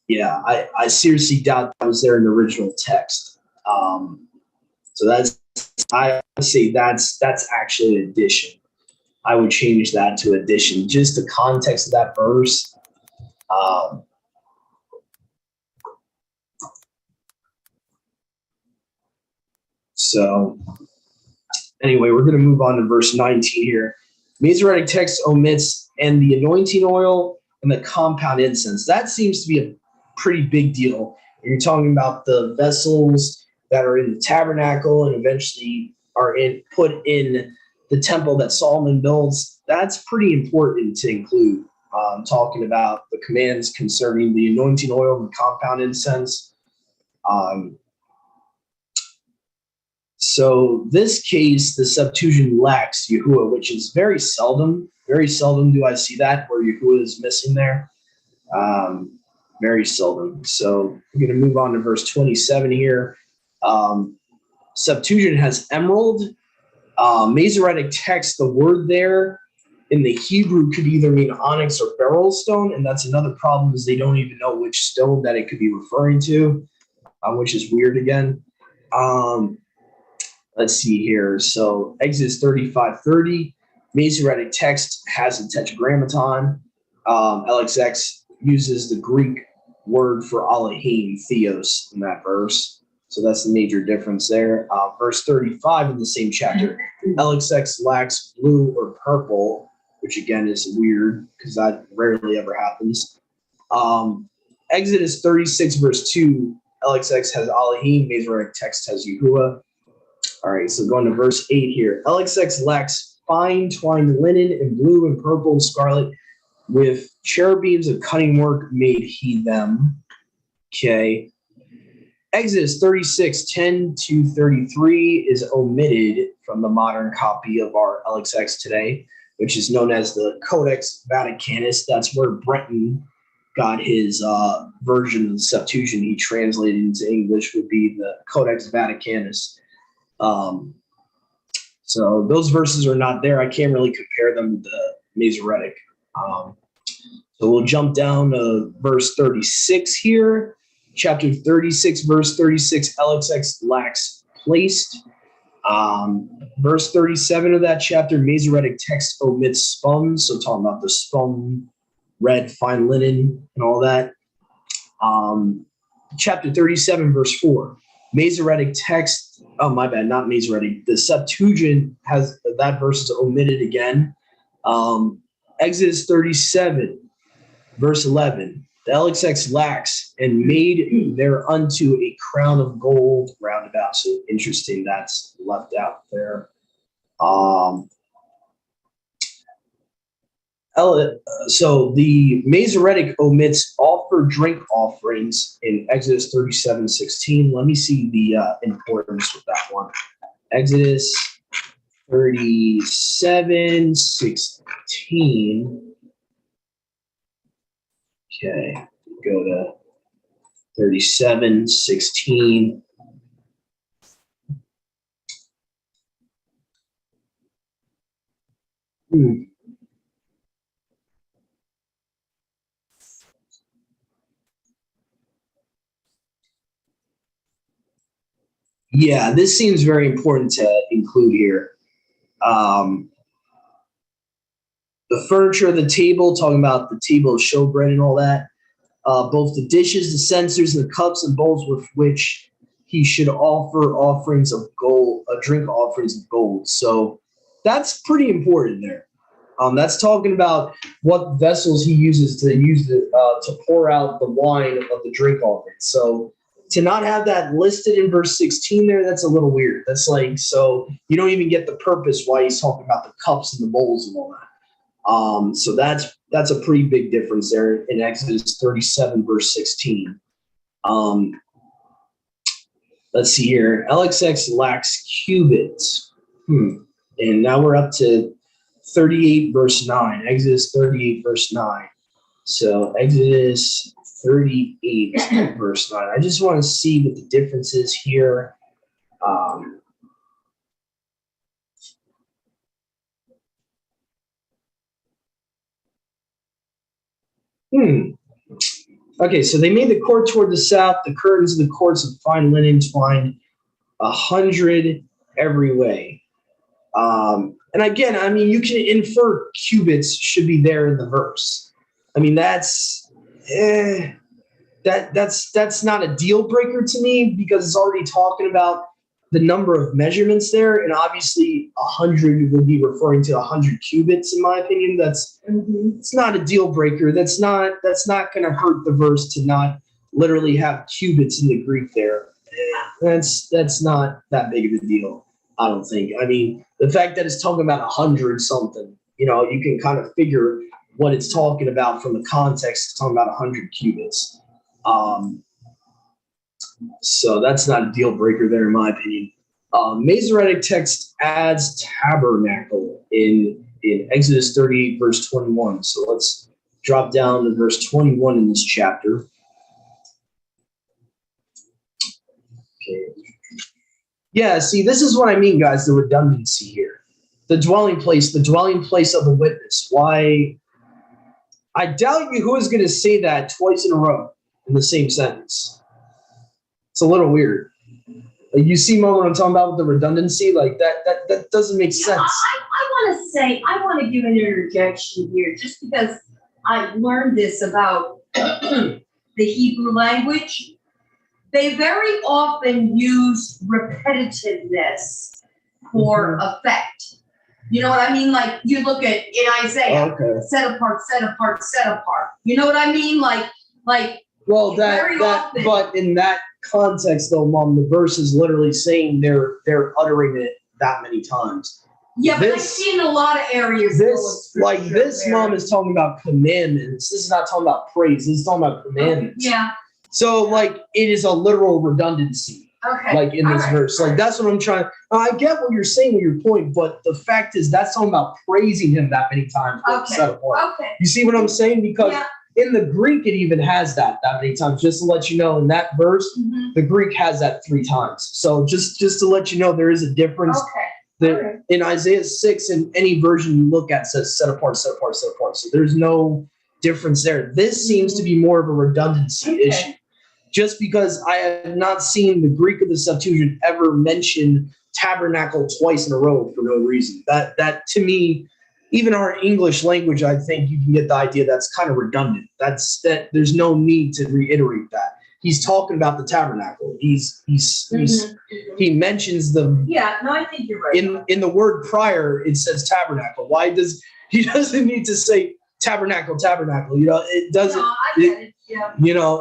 yeah, I seriously doubt that was there in the original text. So I would say that's actually an addition. I would change that to addition. Just the context of that verse. So anyway, we're going to move on to verse 19 here. Masoretic text omits and the anointing oil and the compound incense. That seems to be a pretty big deal. You're talking about the vessels that are in the tabernacle and eventually are put in the temple that Solomon builds. That's pretty important to include. Talking about the commands concerning the anointing oil and compound incense. So this case, the Septuagint lacks Yahuwah, which is very seldom. Very seldom do I see that where Yahuwah is missing there. Very seldom. So we're going to move on to verse 27 here. Septuagint has emerald. Masoretic text, the word there in the Hebrew could either mean onyx or beryl stone, and that's another problem is they don't even know which stone that it could be referring to, which is weird again. Let's see here. So Exodus 35:30, Masoretic text has a tetragrammaton. LXX uses the Greek word for Elohim, theos, in that verse. So that's the major difference there. Verse 35 in the same chapter, LXX lacks blue or purple, which again is weird because that rarely ever happens. Exodus 36 verse 2, LXX has Elohim, Masoretic text has Yahuwah. All right, so going to verse 8 here. LXX lacks fine twined linen and blue and purple and scarlet with cherubims of cunning work made he them. Okay. Exodus 36:10-33 is omitted from the modern copy of our LXX today, which is known as the Codex Vaticanus. That's where Breton got his version of the Septuagint he translated into English would be the Codex Vaticanus. So those verses are not there. I can't really compare them to Masoretic. So we'll jump down to verse 36 here. Chapter 36, verse 36, LXX lacks placed. Verse 37 of that chapter, Masoretic text omits spun. So talking about the spun, red, fine linen, and all that. Chapter 37, verse 4. Masoretic text, oh my bad, not Masoretic. The Septuagint has that verse is omitted again. Exodus 37, verse 11. The LXX lacks and made thereunto a crown of gold round about. So interesting, that's left out there. So the Masoretic omits offer drink offerings in Exodus 37:16. Let me see the importance of that one. Exodus 37:16. Okay, go to 37:16. Yeah, this seems very important to include here. The furniture of the table, talking about the table of showbread and all that. Both the dishes, the censers, and the cups and bowls with which he should offer offerings of gold, drink offerings of gold. So that's pretty important there. That's talking about what vessels he uses to pour out the wine of the drink offering. So to not have that listed in verse 16 there, that's a little weird. That's like, so you don't even get the purpose why he's talking about the cups and the bowls and all that. So that's a pretty big difference there in Exodus 37, verse 16. Let's see here. LXX lacks cubits. And now we're up to 38, verse 9. Exodus 38, verse 9. So Exodus 38, verse 9. I just want to see what the difference is here. Okay, so they made the court toward the south, the curtains of the courts of fine linen twined 100 every way. And again, I mean, you can infer cubits should be there in the verse. I mean, that's not a deal breaker to me because it's already talking about the number of measurements there, and obviously 100 would be referring to 100 cubits, in my opinion. It's not a deal breaker. That's not going to hurt the verse to not literally have cubits in the Greek there. That's not that big of a deal, I don't think. I mean, the fact that it's talking about 100 something, you can kind of figure what it's talking about from the context. It's talking about 100 cubits. So that's not a deal breaker there, in my opinion. Masoretic text adds tabernacle in Exodus 38, verse 21. So let's drop down to verse 21 in this chapter. Okay. Yeah, see, this is what I mean, guys, the redundancy here. The dwelling place of the witness. Why? I doubt Yahuwah is going to say that twice in a row in the same sentence. It's a little weird. Like, you see what I'm talking about with the redundancy? Like that doesn't make sense. I want to give an interjection here just because I learned this about the Hebrew language. They very often use repetitiveness for effect. You know what I mean? Like you look at in Isaiah, set apart, set apart, set apart. You know what I mean? Well, but in that context, though, Mom, the verse is literally saying they're uttering it that many times. Yeah, but I see in a lot of areas. This, Mom, is talking about commandments. This is not talking about praise. This is talking about commandments. Yeah. So, it is a literal redundancy. Okay. In this verse. That's what I'm trying. I get what you're saying with your point, but the fact is that's talking about praising him that many times. Okay. You see what I'm saying? Because in the Greek, it even has that many times. Just to let you know, in that verse, the Greek has that 3 times. So just to let you know, there is a difference. In Isaiah 6, in any version you look at, says set apart, set apart, set apart. So there's no difference there. This seems to be more of a redundancy issue. Just because I have not seen the Greek of the Septuagint ever mention tabernacle twice in a row for no reason. That to me, even our English language, I think you can get the idea that's kind of redundant. There's no need to reiterate that. He's talking about the tabernacle. He mentions the. Yeah, no, I think you're right. In the word prior, it says tabernacle. Why he doesn't need to say tabernacle? It doesn't. No, I get it. Yeah.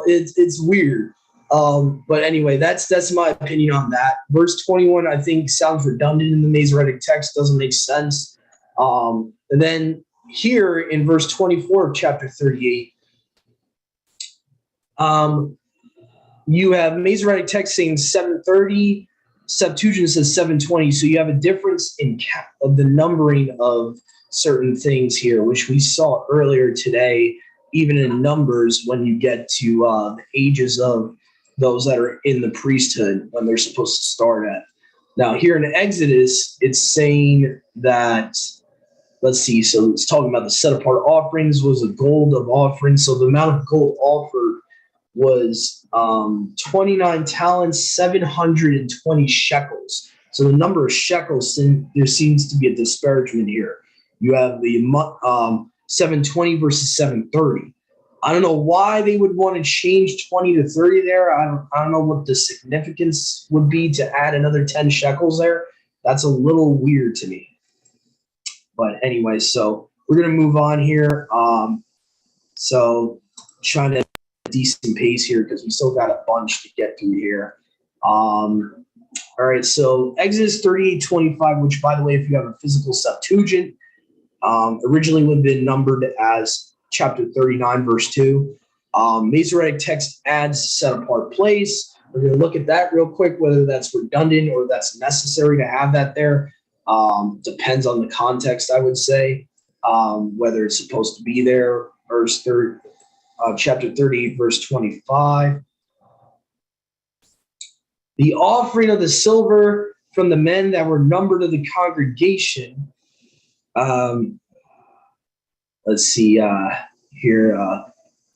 It's weird. But anyway, that's my opinion on that. Verse 21, I think, sounds redundant in the Masoretic text. Doesn't make sense. And then here in verse 24 of chapter 38, you have Masoretic text saying 730, Septuagint says 720. So you have a difference of the numbering of certain things here, which we saw earlier today, even in Numbers, when you get to the ages of those that are in the priesthood, when they're supposed to start at. Now, here in Exodus, it's saying that, let's see, so it's talking about the set-apart offerings was a gold of offering. So the amount of gold offered was 29 talents, 720 shekels. So the number of shekels, there seems to be a disparagement here. You have the 720 versus 730. I don't know why they would want to change 20 to 30 there. I don't know what the significance would be to add another 10 shekels there. That's a little weird to me. But anyway, so we're going to move on here. So trying to decent pace here because we still got a bunch to get through here. All right, so Exodus 38:25, which, by the way, if you have a physical Septuagint, originally would have been numbered as chapter 39, verse 2. Masoretic text adds set-apart place. We're going to look at that real quick, whether that's redundant or that's necessary to have that there. Depends on the context, I would say, whether it's supposed to be there. Chapter 38, verse 25. The offering of the silver from the men that were numbered of the congregation. Let's see here.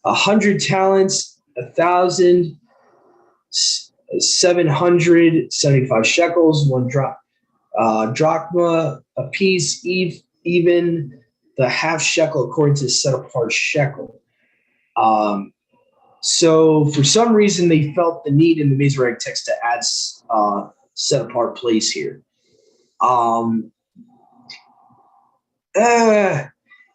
100 talents 1,775 shekels, one drachma a piece, even the half shekel according to set apart shekel. So for some reason they felt the need in the Masoretic text to add set apart place here.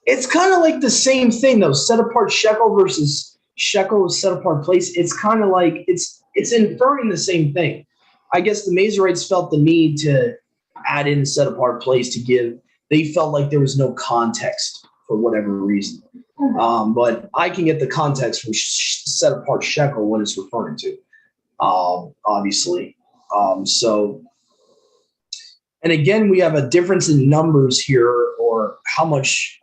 It's kind of like the same thing though. Set apart shekel versus shekel set apart place. It's kind of like it's inferring the same thing. I guess the Masoretes felt the need to add in set apart place to give. They felt like there was no context for whatever reason. But I can get the context from set apart shekel what it's referring to. Obviously. So, and again, we have a difference in numbers here, or how much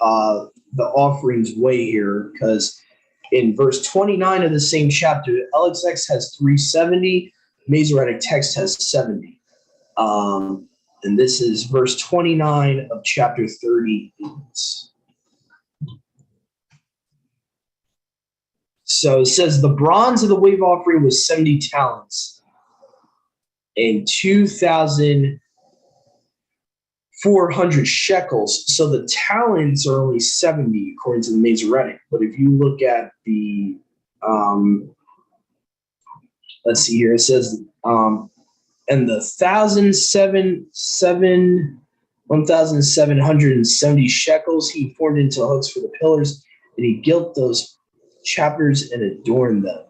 the offerings weigh here, because in verse 29 of the same chapter, LXX has 370, Masoretic text has 70. And this is verse 29 of chapter 38. So it says the bronze of the wave offering was 70 talents and 2,400 shekels. So the talents are only 70 according to the Masoretic. But if you look at the, let's see here, it says, and the 1,770 shekels he formed into hooks for the pillars, and he gilt those chapters and adorned them.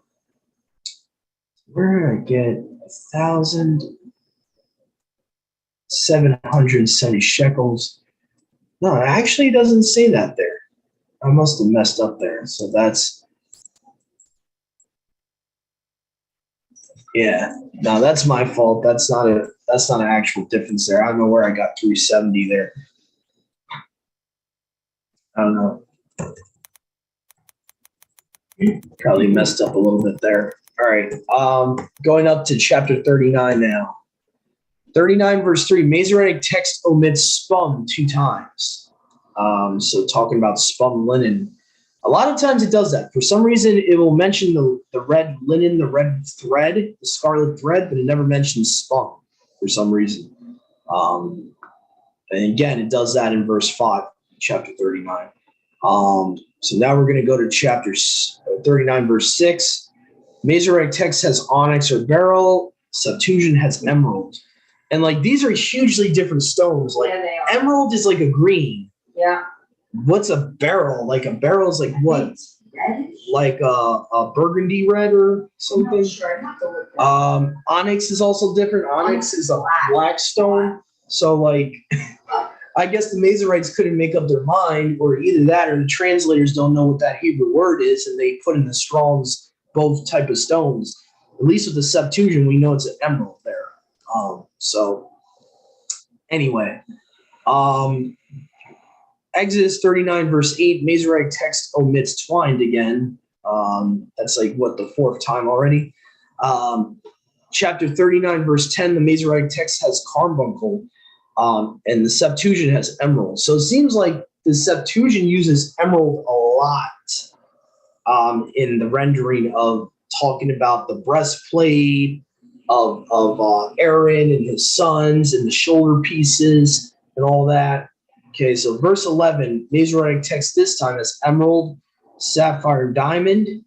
Where did I get 1,770 shekels? No, it actually doesn't say that there. I must have messed up there. So that's, yeah, no, that's my fault. That's not an actual difference there. I don't know where I got 370 there. I don't know. Probably messed up a little bit there. All right. Going up to chapter 39 now. 39 verse 3, Masoretic text omits spun 2 times. So talking about spun linen. A lot of times it does that. For some reason, it will mention the red linen, the red thread, the scarlet thread, but it never mentions spun for some reason. And again, it does that in verse 5, chapter 39. So now we're going to go to chapter 39, verse 6. Masoretic text has onyx or beryl. Septuagint has emerald. And like these are hugely different stones. Like emerald is like a green. Yeah. What's a beryl? Like a beryl is like what? Like a burgundy red or something? I'm not sure. I have to look at it. Onyx is also different. Onyx is a black stone. So like I guess the Masoretes couldn't make up their mind, or either that or the translators don't know what that Hebrew word is, and they put in the Strong's both type of stones. At least with the Septuagint, we know it's an emerald there. So anyway, Exodus 39 verse 8, Masoretic text omits twined again. That's like what, the 4th time already. Chapter 39 verse 10, the Masoretic text has carbuncle. And the Septuagint has emerald. So it seems like the Septuagint uses emerald a lot in the rendering of talking about the breastplate of Aaron and his sons and the shoulder pieces and all that. Okay, so verse 11, Masoretic text this time has emerald, sapphire, and diamond.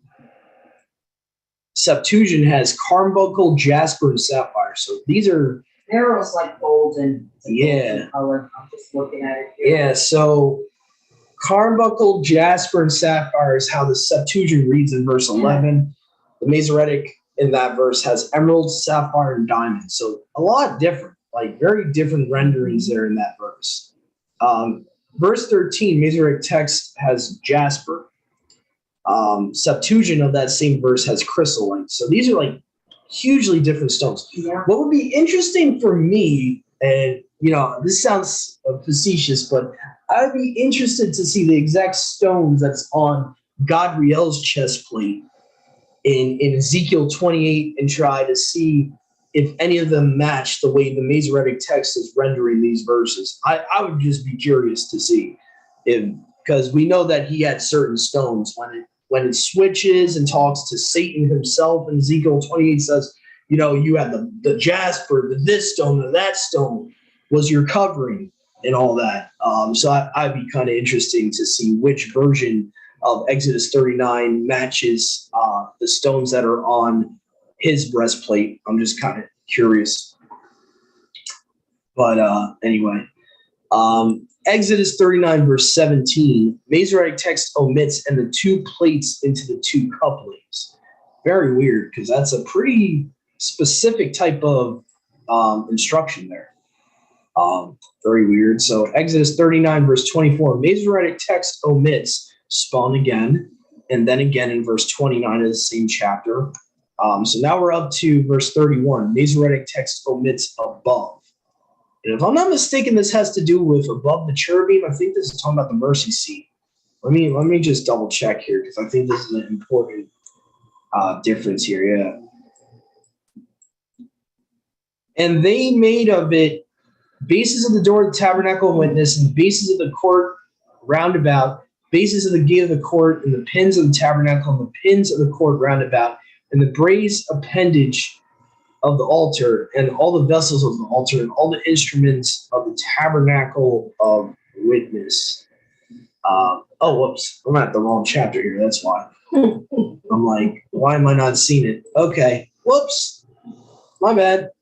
Septuagint has carbuncle, jasper, and sapphire. So these are Beryl's like golden. Yeah. Color. I'm just looking at it here. Yeah, so carbuncle, jasper, and sapphire is how the Septuagint reads in verse 11. The Masoretic in that verse has emerald, sapphire, and diamond. So a lot different, like very different renderings there in that verse. Verse 13, Masoretic text has jasper. Septuagint of that same verse has chrysolite. So these are like hugely different stones. Yeah. What would be interesting for me, and you know, this sounds facetious, but I'd be interested to see the exact stones that's on Gadriel's chest plate in Ezekiel 28 and try to see if any of them match the way the Masoretic text is rendering these verses. I would just be curious to see if, because we know that he had certain stones when it switches and talks to Satan himself, and Ezekiel 28 says, you had the jasper, this stone, and that stone was your covering and all that. So I'd be kind of interesting to see which version of Exodus 39 matches the stones that are on his breastplate. I'm just kind of curious. But anyway, Exodus 39, verse 17, Masoretic text omits "and the two plates into the two couplings." Very weird, because that's a pretty specific type of instruction there. Very weird. So Exodus 39, verse 24, Masoretic text omits "spawn" again, and then again in verse 29 of the same chapter. So now we're up to verse 31. Masoretic text omits "above." And if I'm not mistaken, this has to do with above the cherubim. I think this is talking about the mercy seat. Let me just double check here, because I think this is an important difference here. Yeah. And they made of it bases of the door of the tabernacle of witness, and the bases of the court roundabout, bases of the gate of the court, and the pins of the tabernacle, and the pins of the court roundabout, and the brazen appendage of the altar, and all the vessels of the altar, and all the instruments of the tabernacle of witness. Whoops. I'm at the wrong chapter here. That's why. I'm like, why am I not seeing it? Okay. Whoops. My bad.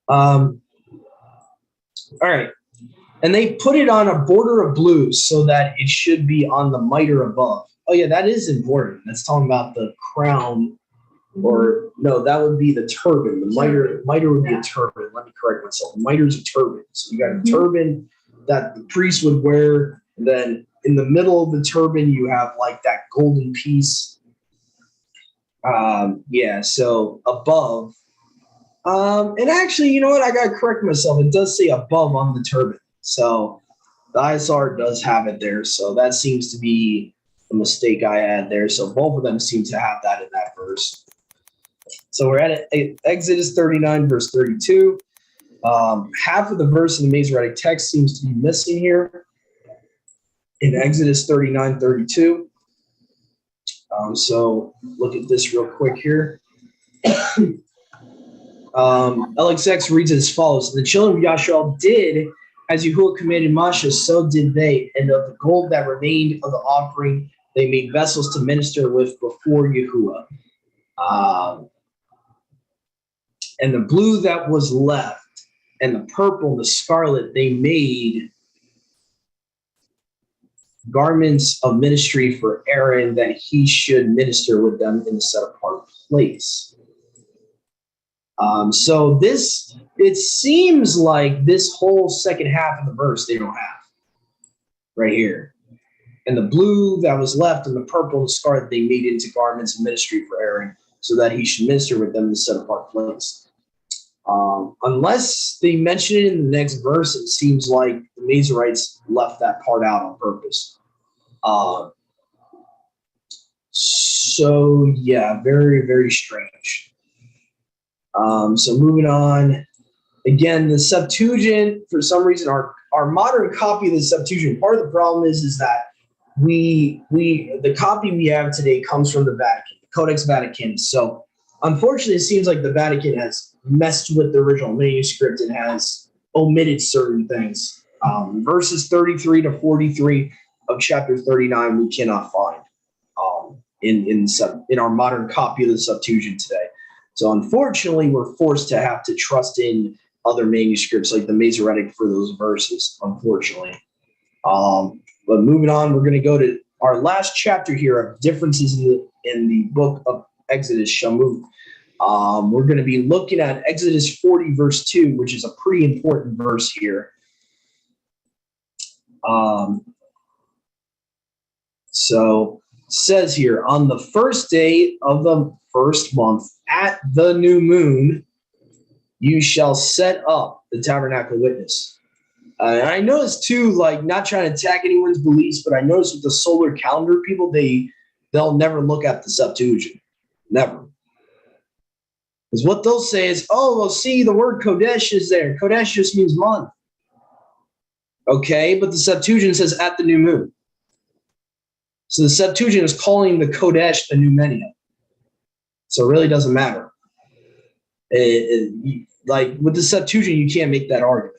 All right. And they put it on a border of blue so that it should be on the mitre above. Oh, yeah, that is important. That's talking about the crown. Or no, that would be the turban. The mitre would be a turban. Let me correct myself. The mitre is a turban. So you got a turban that the priest would wear. And then in the middle of the turban, you have like that golden piece. So above. And actually, you know what? I got to correct myself. It does say above on the turban. So the ISR does have it there. So that seems to be a mistake I had there. So both of them seem to have that in that verse. So we're at Exodus 39, verse 32. Half of the verse in the Masoretic text seems to be missing here in Exodus 39, 32. So look at this real quick here. LXX reads as follows: "The children of Yashua did as Yahuwah commanded Moshe, so did they, and of the gold that remained of the offering, they made vessels to minister with before Yahuwah. And the blue that was left, and the purple, the scarlet, they made garments of ministry for Aaron, that he should minister with them in the set apart place." So this, it seems like this whole second half of the verse they don't have right here. And the blue that was left and the purple and the scarlet they made into garments of ministry for Aaron, so that he should minister with them in the set apart place. Unless they mention it in the next verse, it seems like the Masoretes left that part out on purpose. So yeah, very, very strange. So moving on. Again, the Septuagint, for some reason, our modern copy of the Septuagint, part of the problem is that the copy we have today comes from the Vatican, the Codex Vaticanus. So unfortunately, it seems like the Vatican has messed with the original manuscript and has omitted certain things. Verses 33 to 43 of chapter 39 we cannot find in our modern copy of the Septuagint today. So unfortunately, we're forced to have to trust in other manuscripts like the Masoretic for those verses, unfortunately. But moving on, we're going to go to our last chapter here of differences in the book of Exodus, Shamut. We're going to be looking at Exodus 40, verse 2, which is a pretty important verse here. So it says here, "On the first day of the first month, at the new moon, you shall set up the tabernacle of witness." And I noticed too, like, not trying to attack anyone's beliefs, but I noticed with the solar calendar people, they'll never look at the Septuagint. Never. Because what they'll say is, oh, well, see, the word Kodesh is there. Kodesh just means month. Okay, but the Septuagint says at the new moon. So the Septuagint is calling the Kodesh the Numenium. So it really doesn't matter. Like with the Septuagint, you can't make that argument.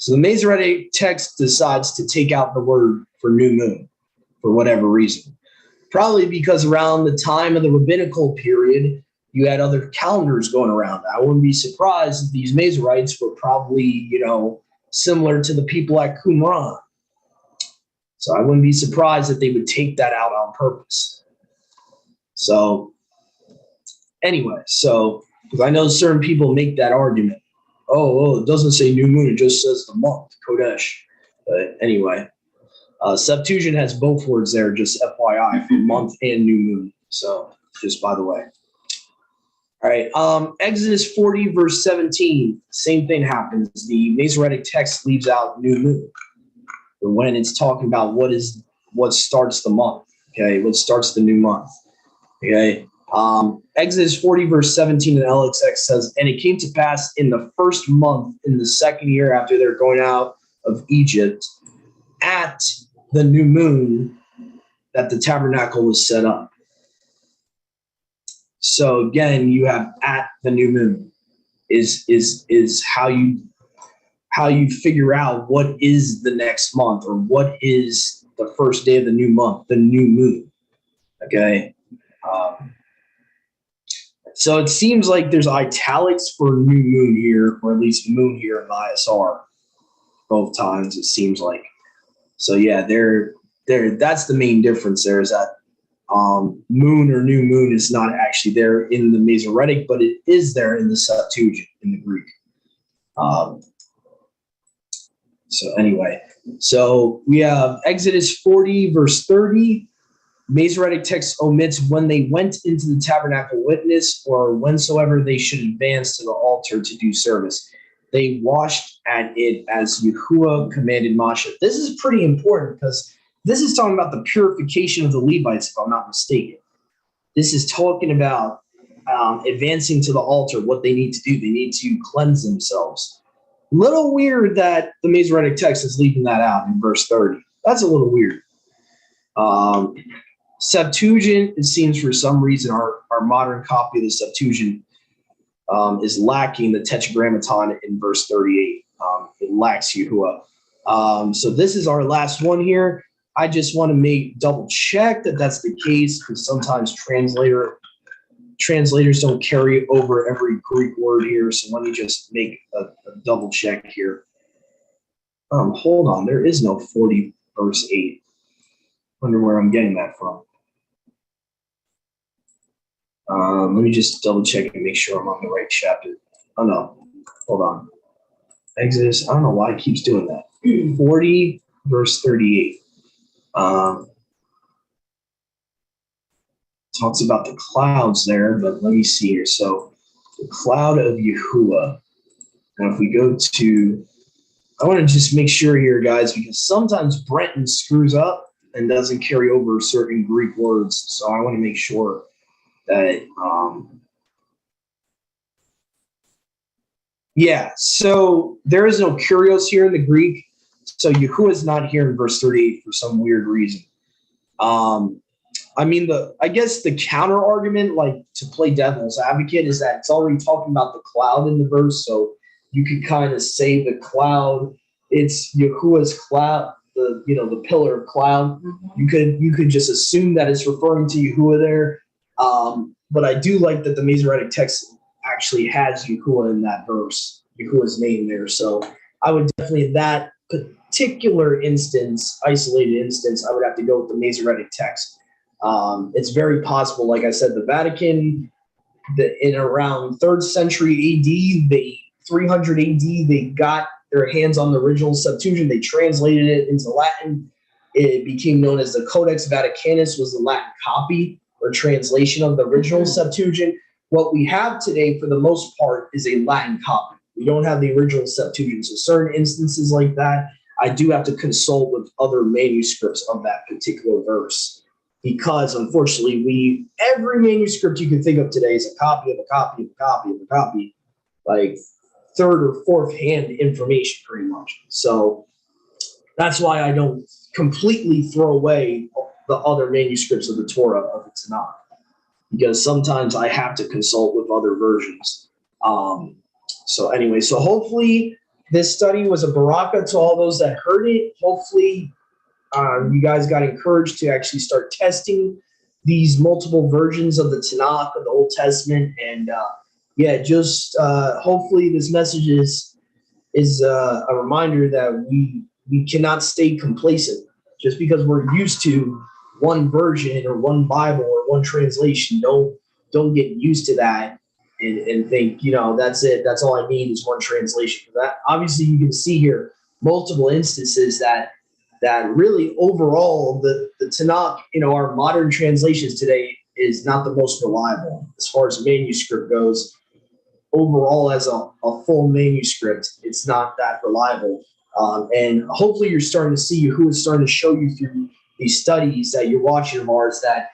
So the Masoretic text decides to take out the word for new moon for whatever reason. Probably because around the time of the rabbinical period, you had other calendars going around. I wouldn't be surprised if these Masoretes were probably, similar to the people at Qumran. So I wouldn't be surprised if they would take that out on purpose. So anyway, because I know certain people make that argument. Oh, it doesn't say new moon, it just says the month, Kodesh. But anyway, Septuagint has both words there, just FYI, for month and new moon. So just by the way. All right, Exodus 40, verse 17, same thing happens. The Masoretic text leaves out new moon when it's talking about what starts the month, okay, what starts the new month, okay. Exodus 40, verse 17 in LXX says, and it came to pass in the first month in the second year after they're going out of Egypt at the new moon that the tabernacle was set up. So again, you have at the new moon is how you figure out what is the next month or what is the first day of the new month, the new moon. Okay. So it seems like there's italics for new moon here, or at least moon here in ISR both times, it seems like. So yeah, that's the main difference there, is that moon or new moon is not actually there in the Masoretic, but it is there in the Septuagint, in the Greek. So anyway, so we have Exodus 40, verse 30. Masoretic text omits when they went into the tabernacle witness or whensoever they should advance to the altar to do service. They washed at it as Yahuwah commanded Moshe. This is pretty important because this is talking about the purification of the Levites, if I'm not mistaken. This is talking about advancing to the altar, what they need to do. They need to cleanse themselves. Little weird that the Masoretic text is leaving that out in verse 30. That's a little weird. Septuagint, it seems for some reason, our modern copy of the Septuagint is lacking the Tetragrammaton in verse 38. It lacks Yahuwah. So this is our last one here. I just want to double check that that's the case, because sometimes translators don't carry over every Greek word here. So let me just make a double check here. Hold on, there is no 40 verse 8. Wonder where I'm getting that from. Let me just double check and make sure I'm on the right chapter. Oh no, hold on. Exodus, I don't know why it keeps doing that. 40 verse 38. Talks about the clouds there, but let me see here. So the cloud of Yahuwah. Now if we go to, I want to just make sure here, guys, because sometimes Brenton screws up and doesn't carry over certain Greek words. So I want to make sure that, so there is no kurios here in the Greek. So Yahuwah is not here in verse 38 for some weird reason. I guess the counter argument, like to play devil's advocate, is that it's already talking about the cloud in the verse. So you could kind of say the cloud, it's Yahuwah's cloud, the pillar of cloud. Mm-hmm. You could just assume that it's referring to Yahuwah there. But I do like that the Masoretic text actually has Yahuwah in that verse, Yahuwah's name there. So I would definitely, in that particular instance, isolated instance, I would have to go with the Masoretic text. It's very possible, like I said, the Vatican, in around 3rd century AD, 300 AD, they got their hands on the original Septuagint. They translated it into Latin. It became known as the Codex Vaticanus, was the Latin copy or translation of the original Septuagint. What we have today, for the most part, is a Latin copy. We don't have the original Septuagint. So certain instances like that, I do have to consult with other manuscripts of that particular verse, because unfortunately, every manuscript you can think of today is a copy of a copy of a copy of a copy, like 3rd or 4th hand information, pretty much. So that's why I don't completely throw away the other manuscripts of the Torah of the Tanakh, because sometimes I have to consult with other versions. So anyway, so hopefully this study was a baraka to all those that heard it. Hopefully you guys got encouraged to actually start testing these multiple versions of the Tanakh, of the Old Testament. And just hopefully this message is a reminder that we cannot stay complacent just because we're used to one version or one Bible or one translation. Don't get used to that and think, that's it. That's all I need is one translation. That obviously you can see here multiple instances that really overall the Tanakh, our modern translations today is not the most reliable as far as manuscript goes. Overall, as a full manuscript, it's not that reliable. And hopefully you're starting to see who is starting to show you through these studies that you're watching of ours that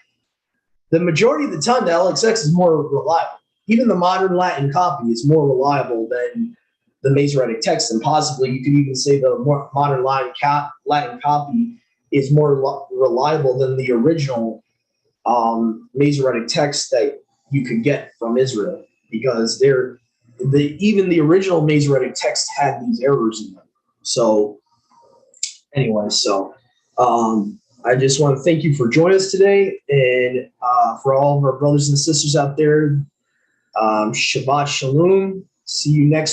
the majority of the time the LXX is more reliable. Even the modern Latin copy is more reliable than the Masoretic text, and possibly you could even say the more modern Latin copy is more reliable than the original Masoretic text that you could get from Israel, because even the original Masoretic text had these errors in them. So anyway, I just want to thank you for joining us today, and for all of our brothers and sisters out there, Shabbat Shalom. See you next